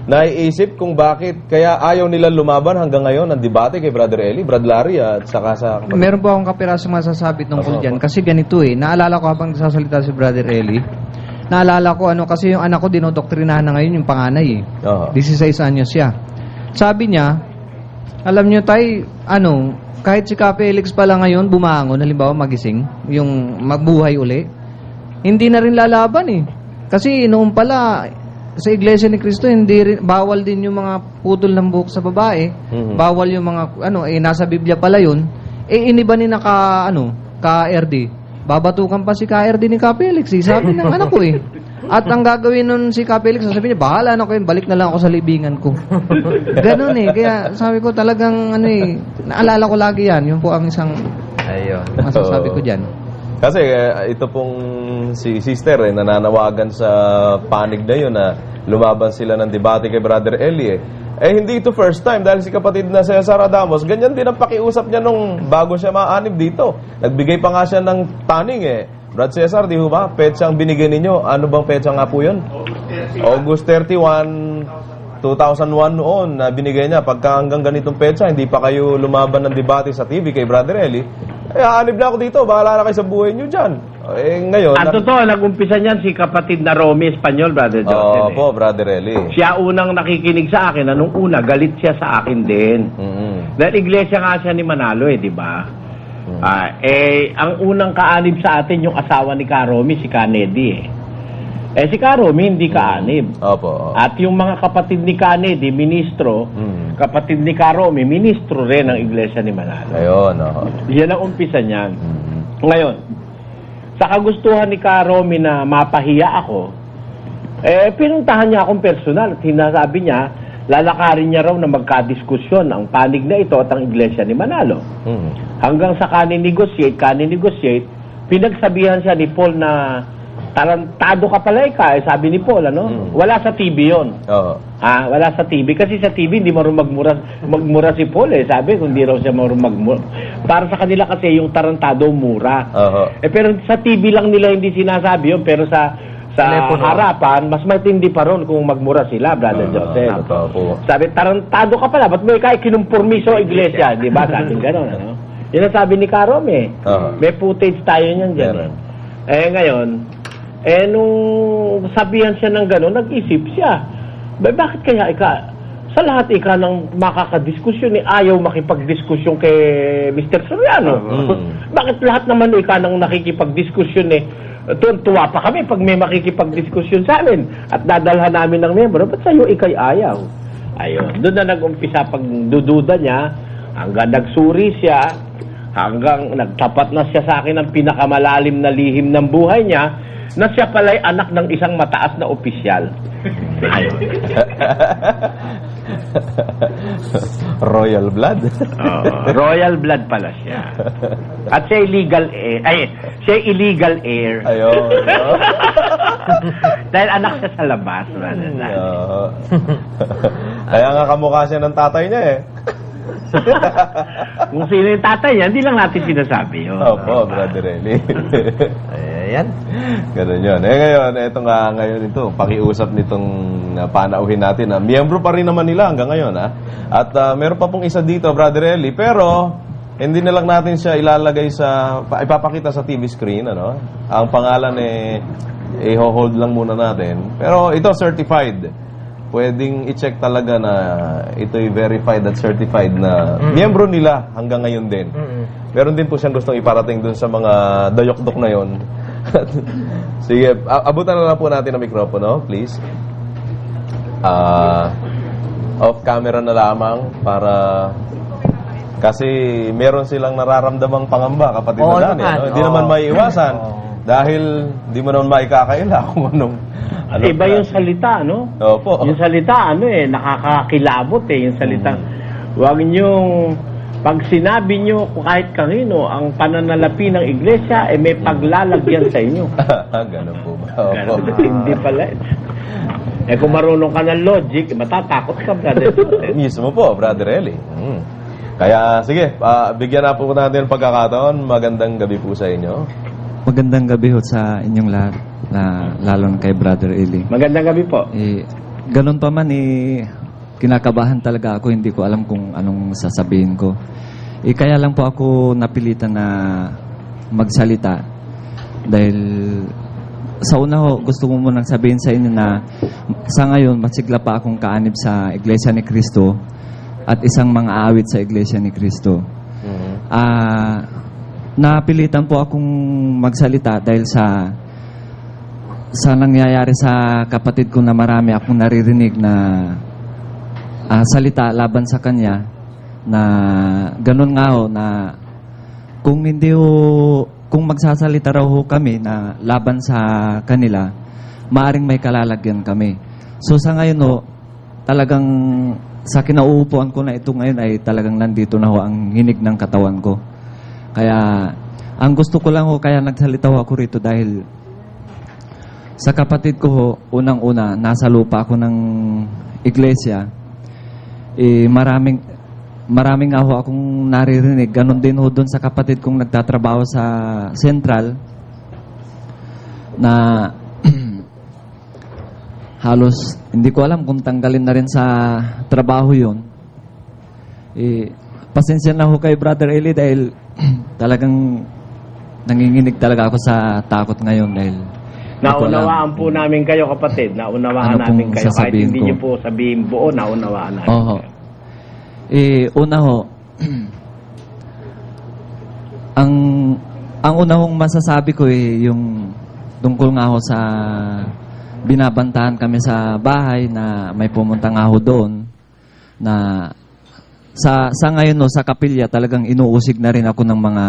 naiisip kung bakit kaya ayaw nila lumaban hanggang ngayon ang debate kay Brother Eli, Brad Larry at saka sa... Meron po akong kapirasong masasabi tungkol dyan. Kasi ganito naalala ko habang sasalita si Brother Eli, naalala ko kasi yung anak ko dinodoktrinahan na ngayon yung panganay 16 anyos siya. Sabi niya, alam niyo tay, kahit si Ka Felix pala ngayon bumangon, halimbawa magising, yung mabuhay uli, hindi na rin lalaban Kasi noon pala sa Iglesia ni Cristo, bawal din yung mga putol ng buhok sa babae. Bawal yung mga nasa Biblia pala yun. Iniba ni ka-RD. Babatukan pa si ka-RD ni Ka Felix. Sabi ng anak ko At ang gagawin nun si Ka Felix, sasabihin niya, bahala na ko yun, balik na lang ako sa libingan ko. Ganun Kaya sabi ko talagang naalala ko lagi yan. Yun po ang isang masasabi ko dyan. Kasi ito pong si sister nananawagan sa panig na yun na lumaban sila ng debate kay Brother Eli hindi ito first time dahil si kapatid na Cesar Adamos, ganyan din ang pakiusap niya nung bago siya maanib dito. Nagbigay pa nga siya ng taning Brad Cesar, di ba? Petsa ang binigay ninyo. Ano bang petsa nga po yun? August 31, 2001 noon na binigay niya. Pagka hanggang ganitong petsa, hindi pa kayo lumaban ng debate sa TV kay Brother Eli, aanib na ako dito. Bahala na kayo sa buhay nyo dyan. Ngayon... At totoo, nag-umpisa niyan si kapatid na Romy Espanyol, Brother Joseph. Opo, Brother Eli. Siya unang nakikinig sa akin. Nung una, galit siya sa akin din. Dahil iglesia nga siya ni Manalo di ba? Ang unang kaanib sa atin yung asawa ni Ka Romy, si Ka Nedy si Ka Romy hindi kaanib. Opo. At yung mga kapatid ni Ka Nedy, ministro, kapatid ni Ka Romy, ministro rin ng iglesia ni Manalo. Ayun, Yan ang umpisa niyan. Ngayon, sa kagustuhan ni Ka Romy na mapahiya ako, pinuntahan niya akong personal at sinasabi niya, lalakarin niya raw na magkadiskusyon ang panig na ito at ang iglesia ni Manalo. Hanggang sa kani-negotiate, pinagsabihan siya ni Paul na tarantado ka pala sabi ni Paul, Wala sa TV yun. Wala sa TV. Kasi sa TV, hindi marunong magmura si Paul Sabi, kung hindi raw siya marunong magmura. Para sa kanila kasi yung tarantado, mura. Pero sa TV lang nila hindi sinasabi yun. Pero sa sa Telepono. harapan, mas matindi pa ron kung magmura sila, Brother Joseph. Totoo po. Sabi, tarantado ka pala, ba't mo ikay kinumpormiso iglesia? Di ba? Sabi gano'n, ano? Yun ang sabi ni Karom eh. May footage tayo niyan dyan. Meron. Ngayon, nung sabihan siya ng gano'n, nag-isip siya. Bakit kaya sa lahat ng makakadiskusyon ayaw makipagdiskusyon kay Mr. Soriano? Bakit lahat naman ng nakikipagdiskusyon tuwa pa kami pag may makikipagdiskusyon sa amin at dadalhan namin ng membro, ba't sa'yo ikay ayaw? Ayun, doon na nag-umpisa pagdududa niya, hanggang nagsuri siya, hanggang nagtapat na siya sa akin ng pinakamalalim na lihim ng buhay niya, na siya pala'y anak ng isang mataas na opisyal. Ayun. Royal blood. Royal blood pala siya. At siya illegal heir. Ayun. Dahil anak siya sa labas. Kaya nga kamukha siya ng tatay niya eh. Kung sino yung tatay niya, hindi lang natin sinasabi yun. Opo, Brother Eli. Ayan. Ganun yun. Ngayon, ito, pakiusap nitong panauhin natin. Miyembro pa rin naman nila hanggang ngayon. At meron pa pong isa dito, Brother Eli. Pero, hindi na lang natin siya ilalagay ipapakita sa TV screen. Ang pangalan i-hold lang muna natin. Pero ito, certified. Pwedeng i-check talaga na ito'y verified at certified na miyembro nila hanggang ngayon din. Meron din po siyang gustong iparating dun sa mga dayok-dok na yon. Sige, abutan na lang po natin ang mikropono, please. Off camera na lamang para kasi meron silang nararamdamang pangamba, kapatid na Dani. Hindi naman maiiwasan dahil hindi mo naman maikakaila kung anong iba yung salita, no? Opo. Yung salita, nakakakilabot yung salita. Huwag niyong, pag sinabi niyo kahit kanino, ang pananalapi ng iglesia, may paglalagyan sa inyo. Ganun po ba? Opo. Hindi pala. Kung marunong ka ng logic, matatakot ka, Brother. Mismo po, Brother Eli. Kaya, sige, bigyan na po natin ng pagkakataon. Magandang gabi po sa inyo. Magandang gabi ho sa inyong lahat, lalo kay Brother Eli. Magandang gabi po. Ganun pa man, kinakabahan talaga ako. Hindi ko alam kung anong sasabihin ko. Kaya lang po ako napilitan na magsalita. Dahil sa una ho, gusto ko munang sabihin sa inyo na sa ngayon, masigla pa akong kaanib sa Iglesia ni Cristo at isang mga awit sa Iglesia ni Cristo. Napilitan po akong magsalita dahil sa nangyayari sa kapatid ko na marami akong naririnig na salita laban sa kanya na ganun nga ho na kung magsasalita raw ho kami na laban sa kanila, maaring may kalalagyan kami. So sa ngayon ho, talagang sa kinauupuan ko na ito ngayon ay talagang nandito na ho ang hinig ng katawan ko. Kaya, ang gusto ko lang ho, kaya nagsalita ho ako rito dahil sa kapatid ko ho, unang-una, nasa lupa ako ng iglesia. Maraming nga ho akong naririnig. Ganon din ho doon sa kapatid kong nagtatrabaho sa Central na halos, hindi ko alam kung tanggalin na rin sa trabaho yun. Pasensya na ho kay Brother Eli dahil talagang nanginginig talaga ako sa takot ngayon dahil naunawaan po namin kayo, kapatid. Naunawaan namin kayo. Kahit hindi niyo po sabihin buo, naunawaan namin kayo. Una ho, ang una hong masasabi ko yung tungkol nga ho sa binabantahan kami sa bahay na may pumunta nga ho doon na sa ngayon no, sa kapilya talagang inuusig na rin ako ng mga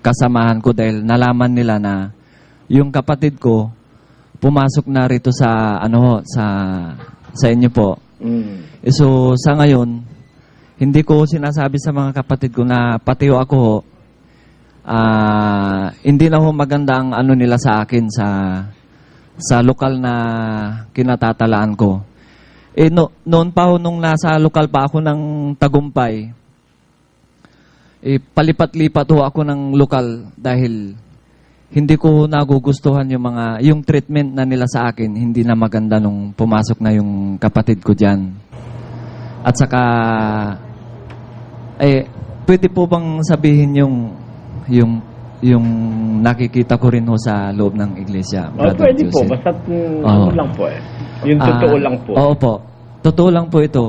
kasamahan ko dahil nalaman nila na yung kapatid ko pumasok na rito sa sa inyo po. So sa ngayon hindi ko sinasabi sa mga kapatid ko na pati ako ho, hindi na ho maganda ang nila sa akin sa lokal na kinatatalaan ko. Noon pa ho, nung nasa lokal pa ako ng Tagumpay, palipat-lipat ho ako ng lokal dahil hindi ko nagugustuhan yung treatment na nila sa akin, hindi na maganda nung pumasok na yung kapatid ko diyan. At saka pwede po bang sabihin yung nakikita ko rin ho sa loob ng iglesia, Brother Pwede po, Joseph? basta ano lang po yung totoo lang po. Oo po. Totoo lang po ito.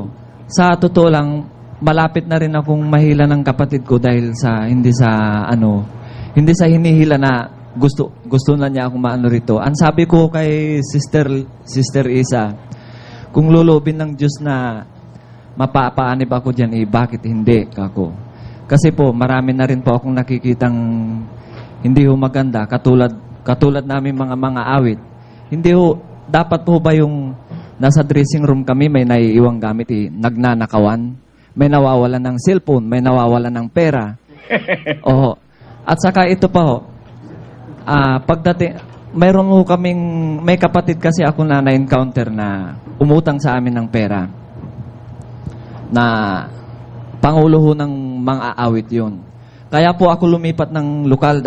Sa totoo lang, malapit na rin akong mahila ng kapatid ko dahil hindi sa hinihila na gusto na niya akong maano rito. Ang sabi ko kay Sister Isa, kung lulubin ng Diyos na mapapaanib ako diyan, bakit hindi ako? Kasi po, marami na rin po akong nakikitang hindi ho maganda, katulad namin mga awit. Hindi ho, dapat po ba yung nasa dressing room kami, may naiiwang gamit, nagnanakawan, may nawawalan ng cellphone, may nawawalan ng pera. Oo. At saka ito pa ho, pagdating, may kapatid kasi ako na na-encounter na umutang sa amin ng pera na pangulo ho ng mga awit yun. Kaya po ako lumipat ng lokal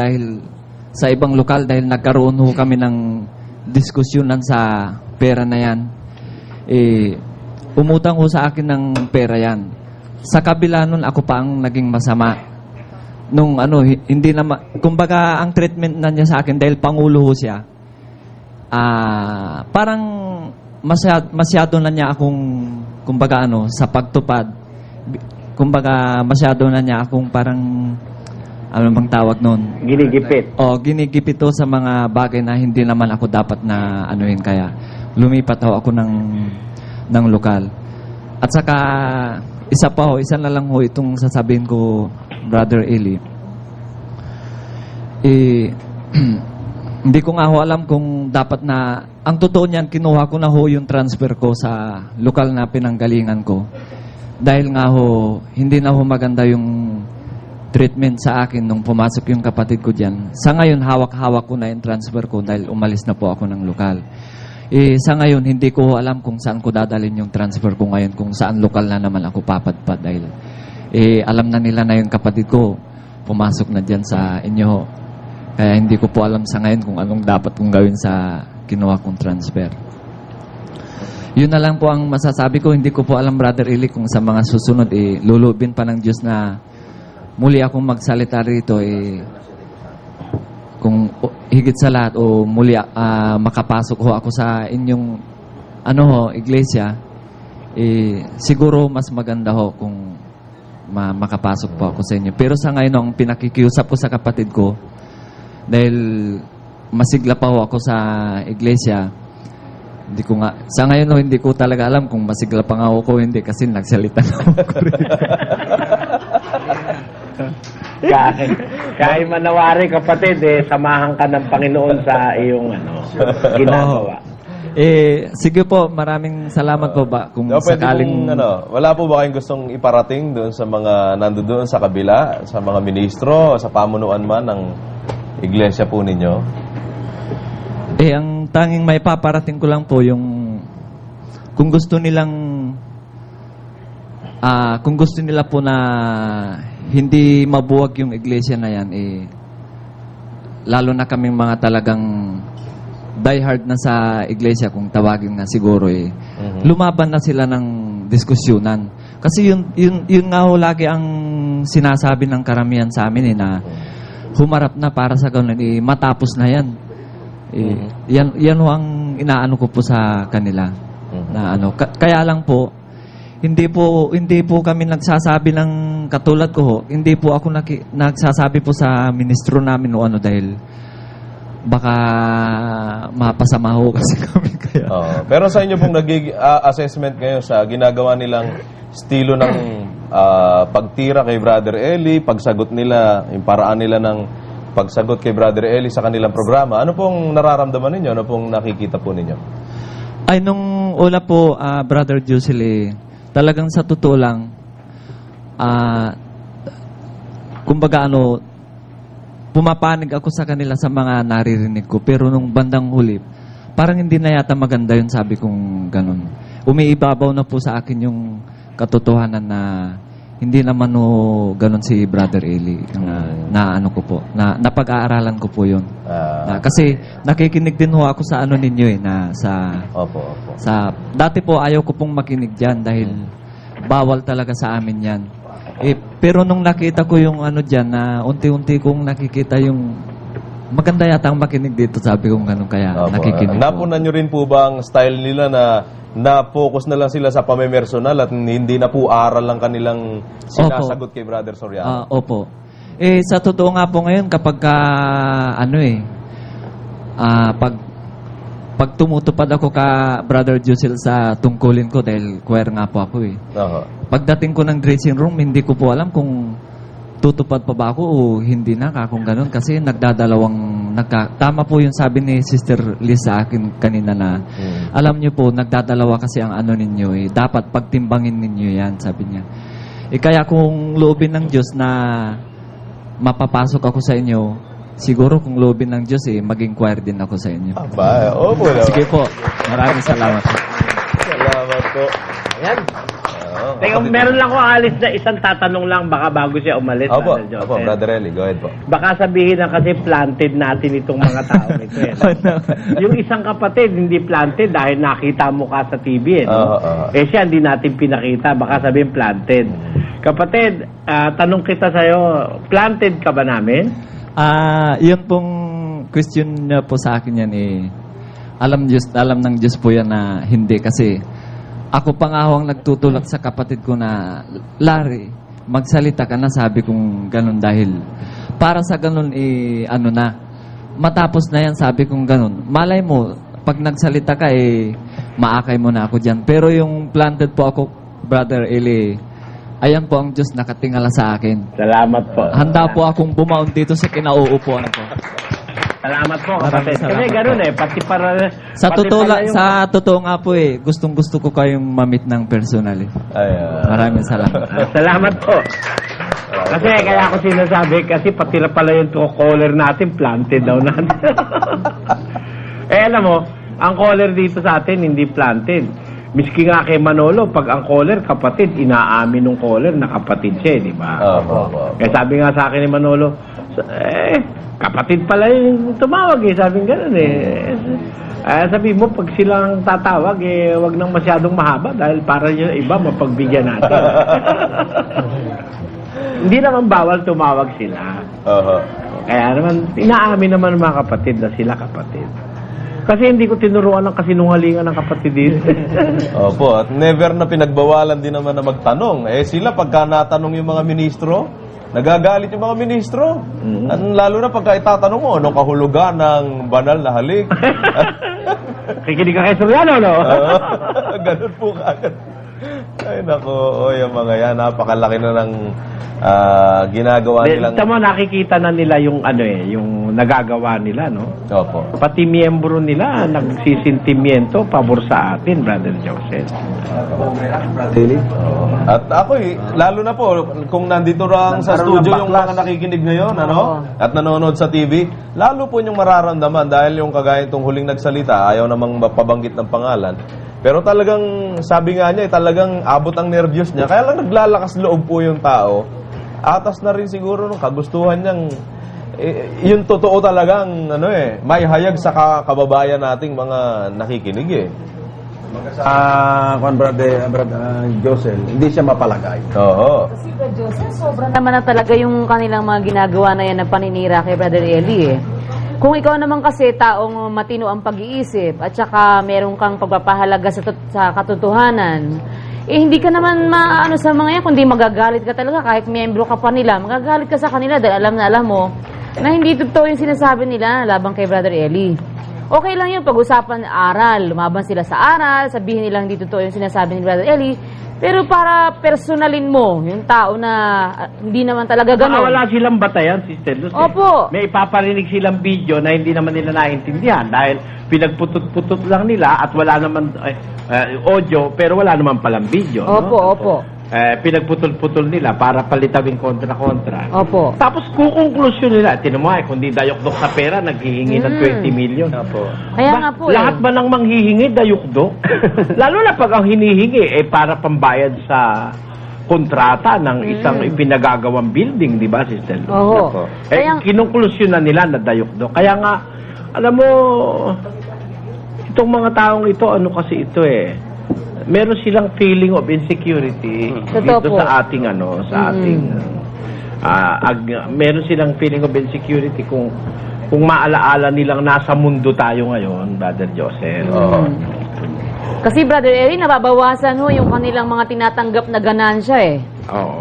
sa ibang lokal dahil nagkaroon ho kami ng diskusyonan sa pera na yan. Umutang ho sa akin ng pera yan. Sa kabila nun, ako pa ang naging masama. Hindi na kumbaga ang treatment na niya sa akin dahil pangulo ho siya. Parang masyado na niya akong kumbaga sa pagtupad. Kumbaga masyado na niya akong parang ano bang tawag noon? Ginigipit. Ginigipit ho sa mga bagay na hindi naman ako dapat na anuhin, kaya lumipat ho ako ng lokal. At saka isa na lang ho itong sasabihin ko, Brother Eli. Hindi ko nga ho alam kung dapat na, ang totoo niyan, kinuha ko na ho yung transfer ko sa lokal na pinanggalingan ko. Dahil nga ho, hindi na ho maganda yung treatment sa akin nung pumasok yung kapatid ko dyan. Sa ngayon, hawak-hawak ko na yung transfer ko dahil umalis na po ako ng lokal. Sa ngayon, hindi ko alam kung saan ko dadalhin yung transfer ko ngayon, kung saan lokal na naman ako papadpad dahil alam na nila na yung kapatid ko pumasok na dyan sa inyo. Kaya hindi ko po alam sa ngayon kung anong dapat kong gawin sa kinuha kong transfer. Yun na lang po ang masasabi ko. Hindi ko po alam, Brother Eli, kung sa mga susunod, lulubin pa ng Diyos na muli akong magsalita rito, kung higit sa lahat o muli makapasok ho ako sa inyong iglesia, siguro mas maganda ho kung makapasok po ako sa inyo. Pero sa ngayon, ang pinakikiusap ko sa kapatid ko, dahil masigla pa ho ako sa iglesia, sa ngayon hindi ko talaga alam kung masigla pa nga ako hindi kasi nagsalita na ako rin. Kahit manawari kapatid, samahan ka ng Panginoon sa iyong ginagawa. Sige po, maraming salamat po ba kung sakaling... wala po ba kayong gustong iparating doon sa mga nandoon sa kabila, sa mga ministro, sa pamunuan man ng iglesia po ninyo? Ang tanging may paparating ko lang po yung kung gusto nila po na hindi mabuwag yung iglesia na yan, lalo na kaming mga talagang diehard na sa iglesia, kung tawagin nga siguro, lumaban na sila ng diskusyonan. Kasi yun nga ho lagi ang sinasabi ng karamihan sa amin na humarap na para sa ganun, matapos na yan. Yan ho ang inaano ko po sa kanila. Na kaya lang po, hindi po kami nagsasabi ng katulad ko ho. Hindi po ako nagsasabi po sa ministro namin dahil baka mapasama ho kasi kami kaya. Pero sa inyo pong assessment ngayon sa ginagawa nilang estilo ng pagtira kay Brother Eli, pagsagot nila, yung paraan nila ng pagsagot kay Brother Eli sa kanilang programa, ano pong nararamdaman ninyo? Ano pong nakikita po ninyo? Nung una po, Brother Josely, talagang sa totoo lang, kumbaga pumapanig ako sa kanila sa mga naririnig ko. Pero nung bandang huli, parang hindi na yata maganda yun, sabi kong ganun. Umiibabaw na po sa akin yung katotohanan na hindi naman ganun si Brother Eli. Na ano ko po, na napag-aaralan ko po yun. Kasi nakikinig din ho ako sa ano ninyo Opo. dati po ayaw ko pong makinig dyan dahil bawal talaga sa amin yan. Pero nung nakita ko yung ano dyan, na unti-unti kong nakikita yung maganda yata ang makinig dito, sabi kong ganun, kaya nakikinig po. Napunan nyo rin po ba ang style nila na focus na lang sila sa pamemersonal at hindi na po aral lang kanilang sinasagot kay Brother Soriano? Opo. Sa totoo nga po ngayon, kapag pag tumutupad ako ka Brother Jusel sa tungkulin ko, dahil choir nga po ako Pagdating ko ng dressing room, hindi ko po alam kung tutupad pa ba ako o hindi na, kung ganun. Kasi tama po yung sabi ni Sister Liz sa akin kanina na, alam niyo po, nagdadalawa kasi ang ano ninyo, dapat pagtimbangin ninyo yan, sabi niya. Kaya kung loobin ng Diyos na mapapasok ako sa inyo, siguro kung loobin ng Diyos, maging choir din ako sa inyo. Sige po, maraming salamat po. Salamat po. Ayan. Teka, meron lang ko alis na isang tatanong lang baka bago siya umalis. Opo, Joseph. Brother Eli, go ahead po. Baka sabihin na kasi planted natin itong mga tao nito. Yung isang kapatid hindi planted dahil nakita mo ka sa TV. Siya hindi natin pinakita. Baka sabihin planted. Kapatid, tanong kita sa'yo, planted ka ba namin? Yun pong question na po sa akin yan alam ng Diyos po yan na hindi, kasi ako pa nga ang nagtutulak sa kapatid ko na, Larry, magsalita ka na, sabi kong ganun, dahil para sa ganun matapos na yan, sabi kong ganun. Malay mo, pag nagsalita ka maakay mo na ako dyan. Pero yung planted po ako, Brother Eli, ayan po ang Diyos nakatingala sa akin. Salamat po. Handa po akong bumaon dito sa kinauupuan ko. Salamat po, kapatid. Kasi gano'n pati para... Sa totoo nga po gustong-gusto ko kayong mamit ng personal Maraming salamat. Salamat po. Kasi kaya ako sinasabi, kasi pati na pala yung caller natin, planted daw natin. Alam mo, ang caller dito sa atin, hindi planted. Miski nga kay Manolo, pag ang caller, kapatid, inaamin ng caller na kapatid siya, di ba? Kaya sabi nga sa akin ni Manolo, kapatid pala yung tumawag sabi nga gano'n sabi mo, pag silang tatawag, wag nang masyadong mahaba dahil para yung iba mapagbigyan natin. Hindi naman bawal tumawag sila. Kaya naman, inaamin naman ng mga kapatid na sila kapatid. Kasi hindi ko tinuruan ng kasinungalingan ng kapatid dito. Opo, at never na pinagbawalan din naman na magtanong. Sila pagka natanong yung mga ministro, nagagalit yung mga ministro. Lalo na pagka itatanong mo, anong kahulugan ng banal na halik? Kikinig ka kay Soriano, no? Ganun po kagad. Ay, nako, yung mga yan, napakalaki na ng ginagawa nilang... Tama, nakikita na nila yung yung nagagawa nila, no? Opo. Pati miyembro nila nagsisintimiento pabor sa atin, Brother Joseph. At ako lalo na po, kung nandito lang sa studio yung mga nakikinig ngayon, at nanonood sa TV, lalo po yung mararamdaman dahil yung kagaya itong huling nagsalita, ayaw namang mapabanggit ng pangalan. Pero talagang, sabi nga niya, talagang abot ang nervyos niya. Kaya lang naglalakas loob po yung tao. Atas na rin siguro nung kagustuhan niyang, yung totoo talagang, may hayag sa kababayan nating mga nakikinig Brother Josel, hindi siya mapalagay. Kasi Brother Josel, sobrang naman na talaga yung kanilang mga ginagawa na yan na paninira kay Brother Eli Kung ikaw naman kasi taong matino ang pag-iisip at saka meron kang pagpapahalaga sa katotohanan, hindi ka naman maano sa mga yan, kundi magagalit ka talaga kahit miyembro ka pa nila. Magagalit ka sa kanila dahil alam mo na hindi totoo yung sinasabi nila labang kay Brother Eli. Okay lang yun, pag-usapan aral, lumaban sila sa aral, sabihin nilang hindi totoo yung sinasabi ni Brother Eli, pero para personalin mo yung tao na hindi naman talaga gano'n. Wala silang batayan, Sister Luz. Opo. May ipaparinig silang video na hindi naman nila naintindihan dahil pinagputut-putut lang nila at wala naman audio pero wala naman palang video. Opo. Pinagputol-putol nila para palitawin kontra-kontra. Opo. Tapos kukonklusyon nila, tinumay, kundi dayok-dok sa pera, naghihingi ng 20 million. Opo. Kaya nga po lahat ba nang manghihingi, dayok-dok? Lalo na pag ang hinihingi, para pambayad sa kontrata ng isang ipinagagawang building, di ba, Sister Luz? Oo. Kinunklusyon na nila na dayok-dok. Kaya nga, alam mo, itong mga taong ito, ano kasi ito meron silang feeling of insecurity dito sa ating meron silang feeling of insecurity kung maalaala nilang nasa mundo tayo ngayon, Brother Joseph. Kasi Brother Eli, nababawasan yung kanilang mga tinatanggap na ganansya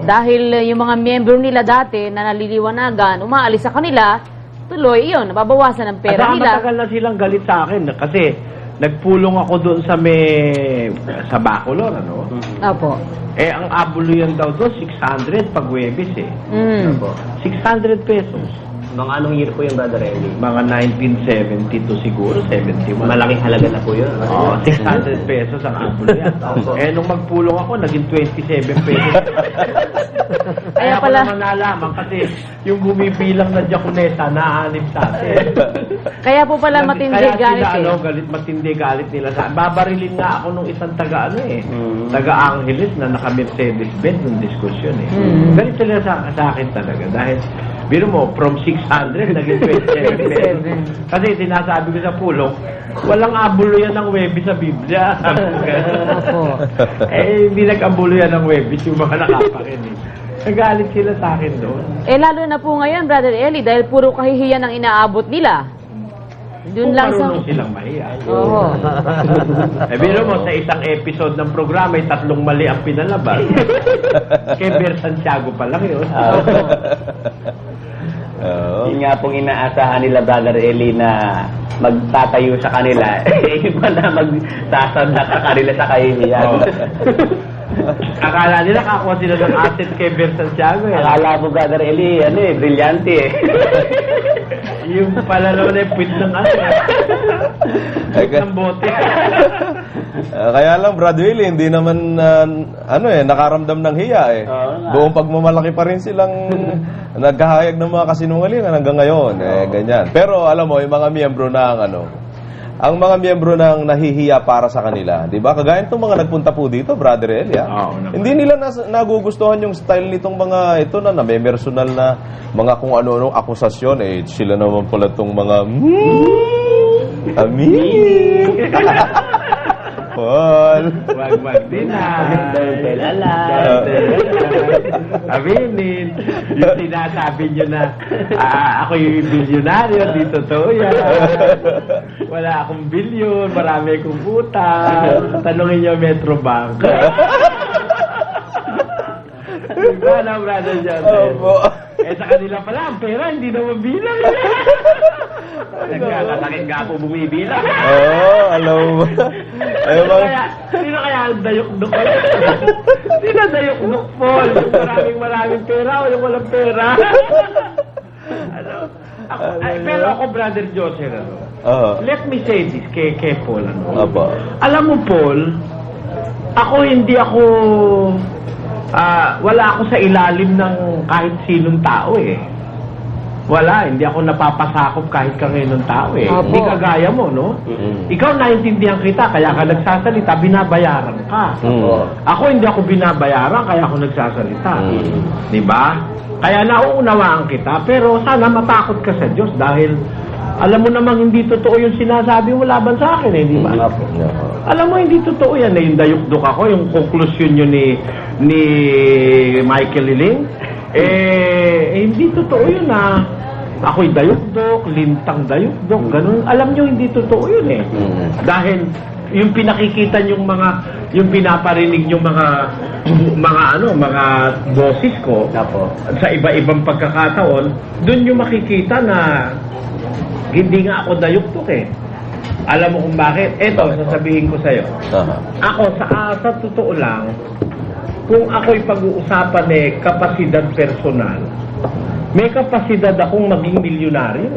Dahil yung mga miyembro nila dati na naliliwanagan, umaalis sa kanila, tuloy yun, nababawasan ang pera nila. Matagal na silang galit sa akin kasi nagpulong ako doon sa Bacolor, ano? Opo. Ang abuluyan daw doon, 600 pag Webis 600 pesos. Mga anong year po yung Brother Eli? Mga 1972 siguro, 71. Malaking halaga na po yun. 600 pesos ang abuluyan. Nung magpulong ako, naging 27 pesos. Kaya pala naman nalaman kasi yung bumibilang na Diakonesa naanib sa atin. Kaya po pala matindi galit matindi galit nila sa babarilin nga ako nung isang taga-Angeles na naka-Mercedes-Benz nung diskusyon Galit sila sa akin talaga dahil biro mo, from 600 naging 27 kasi sinasabi ko sa pulong, walang abulo yan ng Webis sa Biblia. Hindi nag-abulo yan ng Webis yung mga nakapakinig. Nagalit sila sa akin doon. Lalo na po ngayon, Brother Eli, dahil puro kahihiyan ang inaabot nila. Doon lang sa... Marunong silang mahiya. Biro mo, sa isang episode ng programa, ay 3 mali ang pinalabas. Kay Ber Santiago pa lang yun. Yun nga pong inaasahan nila, Brother Eli, na magtatayo sa kanila. Iba na magsasadla sa kanila sa kahihiyan. Akala nila kakuha sila ng asset kay Ber Santiago. Akala mo, Brother Eli, brilyante Yung pala naman puwit ng puwit ng bote. Kaya lang, Brother Eli, hindi naman, nakaramdam ng hiya Buong pagmamalaki pa rin silang naghahayag ng mga kasinungalingan hanggang ngayon. Ganyan. Pero alam mo, yung mga miyembro ang mga miyembro ng nahihiya para sa kanila, di ba? Kagaya itong mga nagpunta po dito, Brother Eli, hindi nila nagugustuhan yung style nitong mga ito na may personal na mga kung ano-ano akusasyon. Sila naman pala itong mga amin. Paul. Wag din Aminin. Yung sinasabi nyo na ako yung bilyonaryo, di totoo yan. Wala akong bilyon, marami akong utang. Tanungin nyo Metrobank. Diba na, Brother Joseph? Sa kanila pala, ang pera hindi na mabilang. Nagkakasakit nga po bumibilang. Alam mo. Sino kaya ang dayok-dok? Sino dayok-dok, Paul? Yung maraming pera o yung walang pera? Pero ako, Brother Joseph, let me say this kay Paul. Alam mo, Paul, wala ako sa ilalim ng kahit sinong tao Wala, hindi ako napapasakop kahit kanginong tao Hindi kagaya mo, no? Ikaw naintindihan kita, kaya ka nagsasalita, binabayaran ka. Ako hindi ako binabayaran, kaya ako nagsasalita. Diba? Kaya nauunawaan kita, pero sana matakot ka sa Diyos dahil alam mo namang hindi totoo yung sinasabi mo laban sa akin, di ba? Alam mo, hindi totoo yan. Yung dayok-dok ako, yung konklusyon nyo ni Michael Liling, hindi totoo yun ako'y dayok-dok, lintang dayok-dok, ganun. Alam nyo, hindi totoo yun Dahil yung pinakikita yung pinaparinig yung mga boses ko sa iba-ibang pagkakataon, doon yung makikita na hindi nga ako dayok-dok Alam mo kung bakit? Eto, sasabihin ko sa'yo. Ako, sa totoo lang, kung ako'y pag-uusapan kapasidad personal, may kapasidad akong maging milyonaryo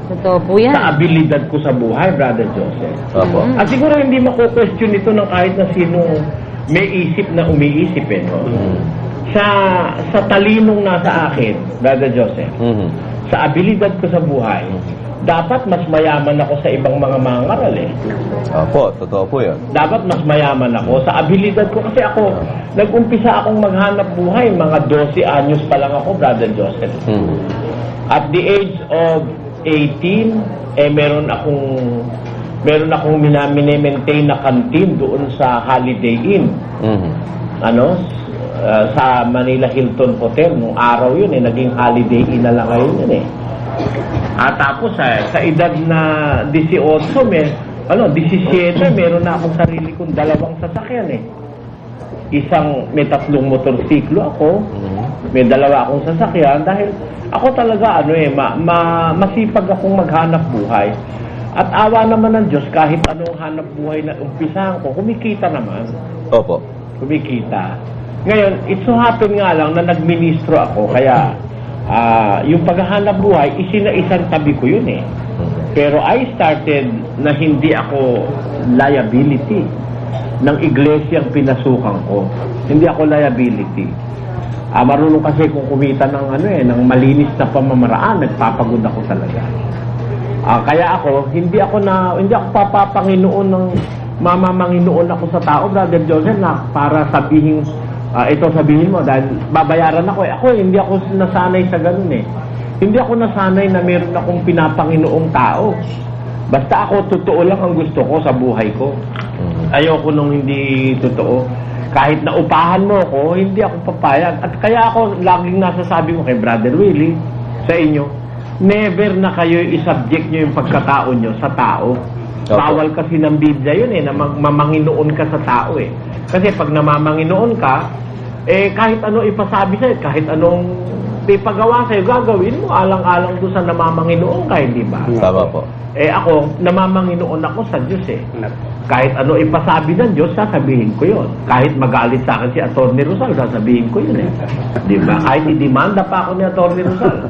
Totoo po yan. Sa abilidad ko sa buhay, Brother Joseph. At siguro hindi mako-question ito ng kahit na sino may isip na umiisip Sa talinong nasa akin, Brother Joseph, sa abilidad ko sa buhay, dapat mas mayaman ako sa ibang mga mangaral eh. Opo, totoo po yan. Dapat mas mayaman ako sa abilidad ko kasi ako, nag-umpisa akong maghanap buhay, mga 12 anyos pa lang ako, Brother Joseph. At the age of 18, meron akong minamaintain na kantin doon sa Holiday Inn. Sa Manila Hilton Hotel. Nung araw yun naging Holiday Inn na lang ngayon yun At tapos sa edad na 18, 17, meron na akong sarili kong 2 sasakyan may 3 motorsiklo ako, may 2 akong sasakyan dahil ako talaga masipag akong maghanap buhay. At awa naman ng Diyos, kahit anong hanap buhay na umpisahan ko, kumikita naman. Opo. Kumikita. Ngayon, it so happen nga lang na nagministro ako, kaya yung paghahanap buhay, isang tabi ko yun Pero I started na hindi ako liability ng iglesyang pinasukan ko. Hindi ako liability. Marunong kasi kung kumita ng ng malinis na pamamaraan, nagpapagod ako talaga. Kaya ako, hindi ako papapanginoon ng mamamanginoon ako sa tao, Brother Joseph, na para sabihin mo dahil babayaran ako Ako hindi ako nasanay sa ganun Hindi ako nasanay na meron akong pinapanginoong tao. Basta ako, totoo lang ang gusto ko sa buhay ko. Ayoko nung hindi totoo. Kahit na upahan mo ako, hindi ako papayag. At kaya ako laging nasasabi mo kay Brother Willie, sa inyo, never na kayo i-subject nyo yung pagkatao nyo sa tao. Okay. Bawal kasi ng Biblia yun na mamanginoon ka sa tao Kasi pag namamanginoon ka, kahit ano ipasabi sa'yo, kahit anong ipagawa sa'yo, gagawin mo alang-alang doon sa namamanginoon ka, hindi ba? Tama po. Ako, namamanginoon ako sa Diyos Kahit ano ipasabi ng Diyos, sasabihin ko yun. Kahit magalit sa akin si Atty. Rosal, sasabihin ko yun Di ba? Kahit i-demanda pa ako ni Atty. Rosal.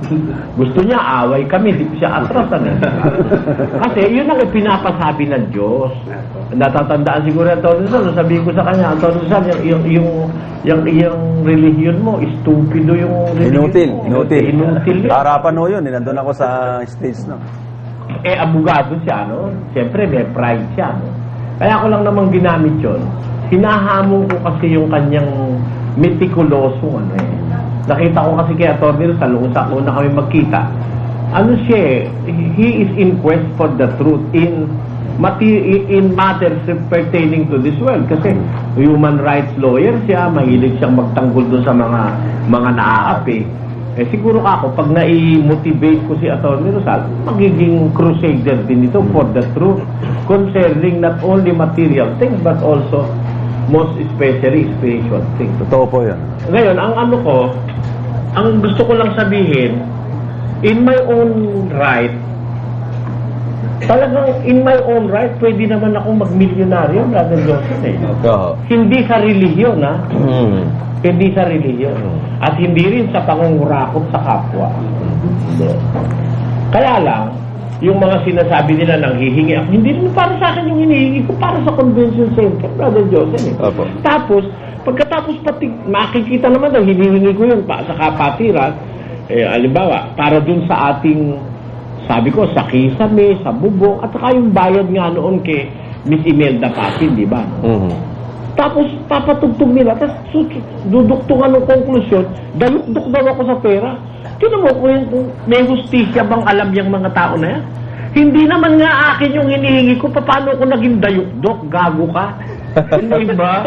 Gusto niya, away kami, di siya atrasan Kasi yun ang pinapasabi ng Diyos. Natatandaan siguro ni Atty. Rosal, sabihin ko sa kanya, Atty. Rosal, yung religion mo, stupido yung religion mo. Inutil. Harapan ho yun, nandun ako sa stage abogado siya, Siyempre, may pride siya, Kaya ako lang namang ginamit yun. Hinahamon ko kasi yung kanyang meticuloso, Nakita ko kasi kay Atty. sa una kami magkita. He is in quest for the truth in matters pertaining to this world. Kasi human rights lawyer siya, mahilig siyang magtanggol doon sa mga naaapi. Siguro ako, pag nai-motivate ko si Atty. Rosal, magiging crusader din ito for the truth concerning not only material things but also most especially spiritual things. Totoo po yan. Ngayon, ang gusto ko lang sabihin, in my own right, talagang in my own right, pwede naman akong mag-milyonaryo, Brother Joseph Hindi sa relihiyon, Hindi sa relihiyon. At hindi rin sa pangungurakot sa kapwa. Kaya lang, yung mga sinasabi nila nang hihingi ako, hindi rin para sa akin yung hinihingi ko, para sa convention center, Brother Joseph Tapos, pagkatapos makikita naman na hinihingi ko yun sa kapatiran, halimbawa, para dun sa ating, sabi ko, sa kisame, sa bubong, at saka yung bayad nga noon kay Miss Imelda Papin, di ba? Tapos, papatugtog nila, tapos duduktungan ng konklusyon, dalukdok daw ako sa pera. Tinan mo, kung may hustisya bang alam yung mga tao na yan? Hindi naman nga akin yung hinihingi ko, paano ko naging dayukdok? Gago ka? Hindi ba?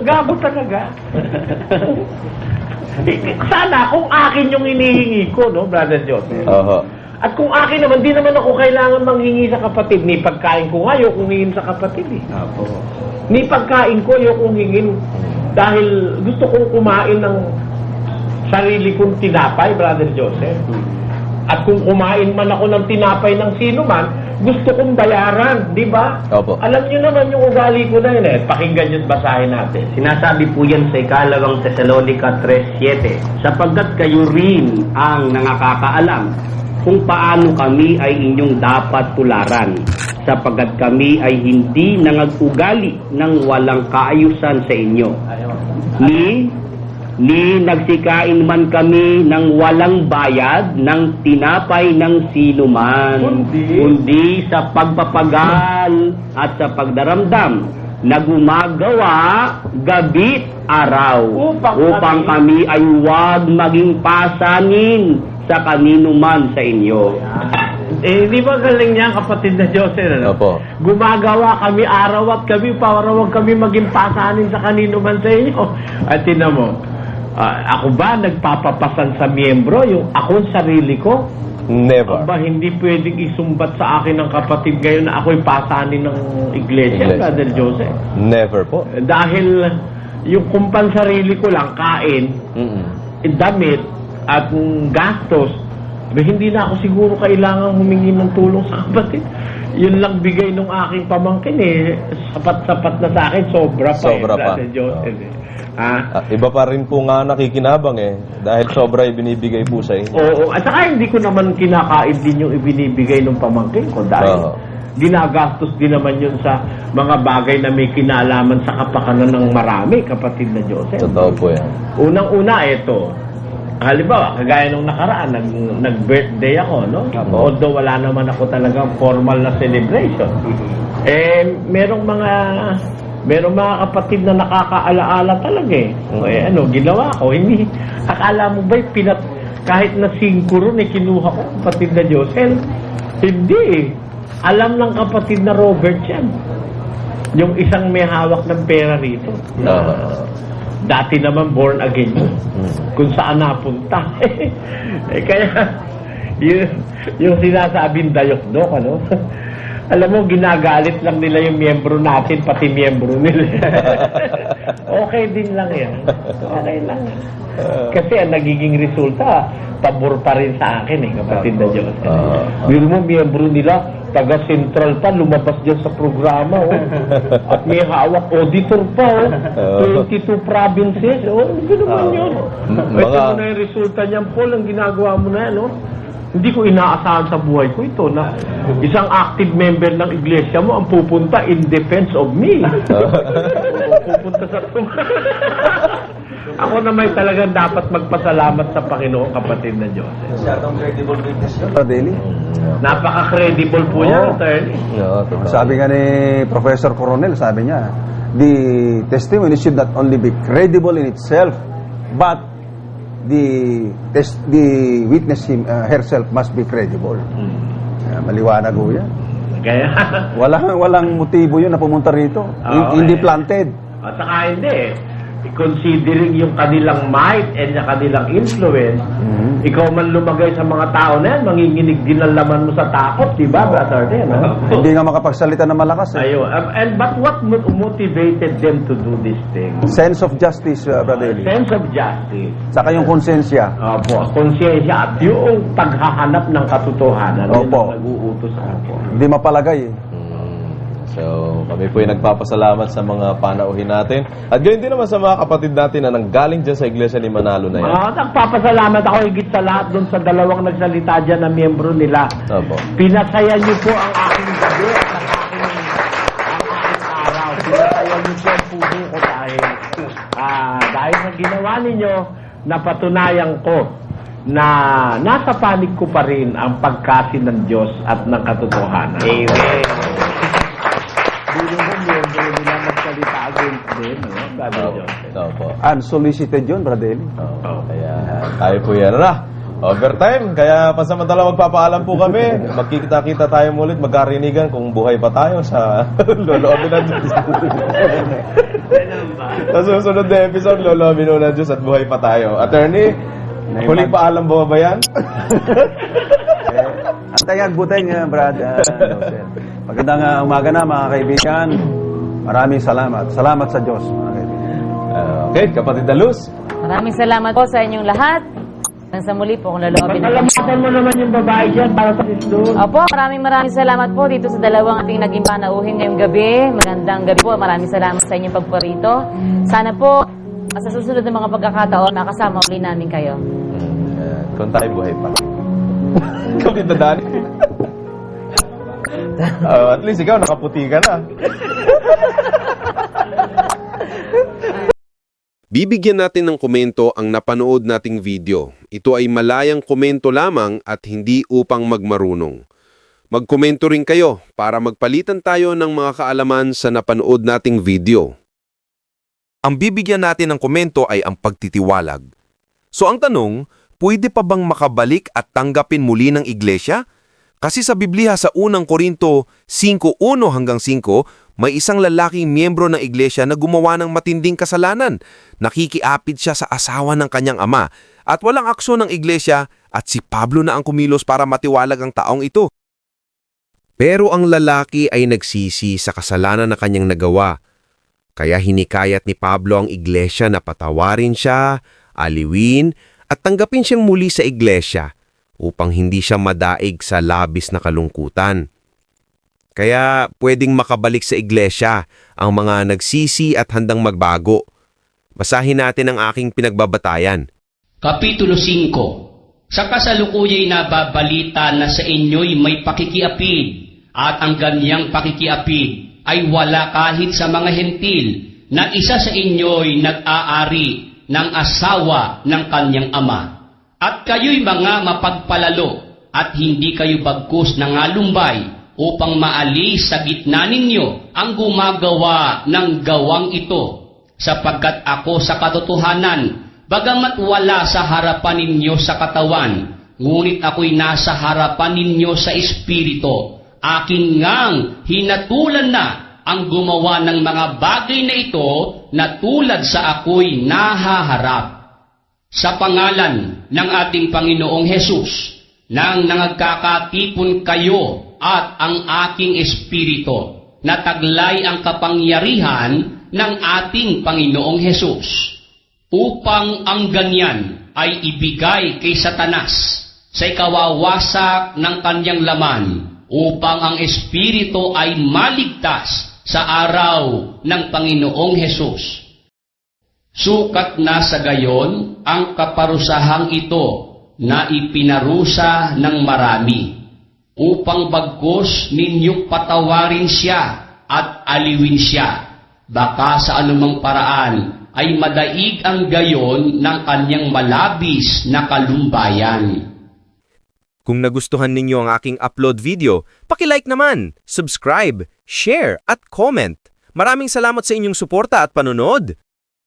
Gago talaga. Sana kung akin yung hinihingi ko, Brother Joseph. At kung akin naman, di naman ako kailangan manghingi sa kapatid. Ni pagkain ko nga, ayokong hingin sa kapatid Ni pagkain ko, ayokong hingin. Dahil gusto kong kumain ng sarili kong tinapay, Brother Joseph. At kung kumain man ako ng tinapay ng sino man, gusto kong bayaran, di ba? Alam niyo naman yung ugali ko na yun Pakinggan yun, basahin natin. Sinasabi po yan sa ikalawang Thessalonica 3:7, sapagkat kayo rin ang nakakaalam kung paano kami ay inyong dapat tularan, sapagkat kami ay hindi nangag-ugali ng walang kaayusan sa inyo, ni ni nagsikain man kami ng walang bayad ng tinapay ng sino man, kundi sa pagpapagal at sa pagdaramdam na gumagawa gabi't araw upang kami ay huwag maging pasanin sa kanino man sa inyo. Di ba galing niya, kapatid na Joseph? Ano? Opo. Gumagawa kami araw at kami para wag kami maging pasanin sa kanino man sa inyo. At tinan mo, ako ba nagpapapasan sa miyembro? Yung akong sarili ko? Never. Ba hindi pwedeng isumbat sa akin ng kapatid ngayon na ako'y pasanin ng iglesia, Brother Joseph? Never po. Dahil yung kumpan sarili ko lang, kain, damit, at gastos, hindi na ako siguro kailangan humingi ng tulong sa kapatid. Yun lang bigay nung aking pamangkin sapat-sapat na sa akin, sobra pa Sobra pa. Brother Joseph Iba pa rin po nga nakikinabang dahil sobra ibinibigay po sa inyo. Oo, at saka hindi ko naman kinakain din yung ibinibigay ng pamangkin ko dahil ginagastos din naman yun sa mga bagay na may kinalaman sa kapakanan ng marami, kapatid na Joseph. Totoo po yan. Unang-una, ito. Halimbawa, kagaya nung nakaraan, nag-birthday ako, no? Although wala naman ako talagang formal na celebration. Merong mga kapatid na nakakaalaala talaga ginawa ko. Hindi, akala mo ba kahit na 5 ron kinuha ko, kapatid na Josel? Hindi Alam ng kapatid na Robert yan. Yung isang may hawak ng pera rito. Dati naman born again yun. Kung saan napunta. Kaya, yung sinasabing dayok-dok, ano? Alam mo, ginagalit lang nila yung miyembro natin, pati miyembro nila. Okay din lang yan. Okay lang. Kasi ang nagiging resulta, pabor pa rin sa akin kapatid na Diyos. Biro mo, miyembro nila, taga-central pa, lumabas dyan sa programa. At may hawak auditor pa. 22 provinces. Ganoon yun. Ito mo na yung resulta niyan, Paul, ang ginagawa mo na yan. Hindi ko inaasahan sa buhay ko ito na isang active member ng iglesia mo ang pupunta in defense of me. Pupunta sa ako na may talagang dapat magpasalamat sa Panginoon, kapatid na Diyos. Masyadong credible witness yun. Daily. Napaka-credible po niya, attorney. Sabi nga ni Professor Coronel, sabi niya, the testimony should not only be credible in itself, but the witness herself must be credible. Maliwanag ho yan. Kaya walang motibo yun na pumunta rito. Hindi planted. At saka hindi. Considering yung kanilang might and yung kanilang influence, ikaw man lumagay sa mga tao na yan, manginginig din ang laman mo sa takot, di ba, brother? Hindi nga makapagsalita na malakas. Ayun. But what motivated them to do this thing? Sense of justice, brother Eli. Sense of justice. Saka yung konsensya. Opo, konsensya at yung paghahanap ng katotohanan. Opo. Nag-uutos sa ako. Hindi mapalagay So, kami po ay nagpapasalamat sa mga panauhin natin. At gayon din naman sa mga kapatid natin na nanggaling dyan sa iglesia ni Manalo na yan. Nagpapasalamat ako higit sa lahat doon sa dalawang nagsalita dyan na miyembro nila. Opo. Pinasaya niyo po ang aking gabi at ang aking araw. Pinasaya niyo po ang puso ko dahil sa ginawa ninyo, napatunayan ko na nasa panig ko pa rin ang pagkasi ng Diyos at ng katotohanan. Amen. Hindi mo miyembro nila magsalita against them, no? Sabi Diyos. Unsolicited yun, brother Eli. Kaya tayo po yan. Overtime. Kaya pasamantala magpapaalam po kami. Magkikita-kita tayo mulit, magkarinigan kung buhay pa tayo sa loloobin ng Diyos. Sa susunod na episode, loloobin ng Diyos at buhay pa tayo. Attorney, huling paalam ba yan? Antayag buteng, brother. Magandang umaga na, mga kaibigan. Maraming salamat. Salamat sa Diyos, mga kaibigan. Okay, kapatid na Luz. Maraming salamat po sa inyong lahat. Nang sa muli po kung laloobin na. Pasalamatan mo naman yung babae dyan para sa Kristo. Opo, maraming salamat po dito sa dalawang ating naging panauhin ngayong gabi. Magandang gabi po. Maraming salamat sa inyong pagparito. Sana po, sa susunod ng mga pagkakataon, makasama uli namin kayo. Kung tayo buhay pa. Kapit na Dani. At least ikaw, nakaputi ka na. Bibigyan natin ng komento ang napanood nating video. Ito ay malayang komento lamang at hindi upang magmarunong. Magkomento rin kayo para magpalitan tayo ng mga kaalaman sa napanood nating video. Ang bibigyan natin ng komento ay ang pagtitiwalag. So ang tanong, pwede pa bang makabalik at tanggapin muli ng iglesia? Kasi sa Biblia sa unang Korinto 5:1 hanggang 5, may isang lalaking miyembro ng iglesia na gumawa ng matinding kasalanan. Nakikiapid siya sa asawa ng kanyang ama at walang aksyon ng iglesia at si Pablo na ang kumilos para matiwalag ang taong ito. Pero ang lalaki ay nagsisi sa kasalanan na kanyang nagawa. Kaya hinikayat ni Pablo ang iglesia na patawarin siya, aliwin at tanggapin siyang muli sa iglesia upang hindi siya madaig sa labis na kalungkutan. Kaya pwedeng makabalik sa iglesia ang mga nagsisi at handang magbago. Basahin natin ang aking pinagbabatayan. Kapitulo 5. Sa kasalukuya'y nababalita na sa inyo'y may pakikiapid at ang ganyang pakikiapid ay wala kahit sa mga hentil na isa sa inyo'y nag-aari ng asawa ng kanyang ama. At kayo'y mga mapagpalalo at hindi kayo bagkus ng alumbay upang maalis sa gitna ninyo ang gumagawa ng gawang ito. Sapagkat ako sa katotohanan, bagamat wala sa harapan ninyo sa katawan, ngunit ako'y nasa harapan ninyo sa espiritu. Akin ngang hinatulan na ang gumawa ng mga bagay na ito na tulad sa ako'y nahaharap. Sa pangalan ng ating Panginoong Hesus, nang nangagkakatipon kayo at ang aking espiritu, na taglay ang kapangyarihan ng ating Panginoong Hesus, upang ang ganyan ay ibigay kay Satanas sa ikawawasak ng kanyang laman, upang ang espiritu ay maligtas sa araw ng Panginoong Hesus. Sukat na sa gayon ang kaparusahang ito na ipinarusa ng marami, upang bagkos ninyong patawarin siya at aliwin siya. Baka sa anumang paraan ay madaig ang gayon ng kanyang malabis na kalumbayan. Kung nagustuhan ninyo ang aking upload video, paki-like naman, subscribe, share at comment. Maraming salamat sa inyong suporta at panonood.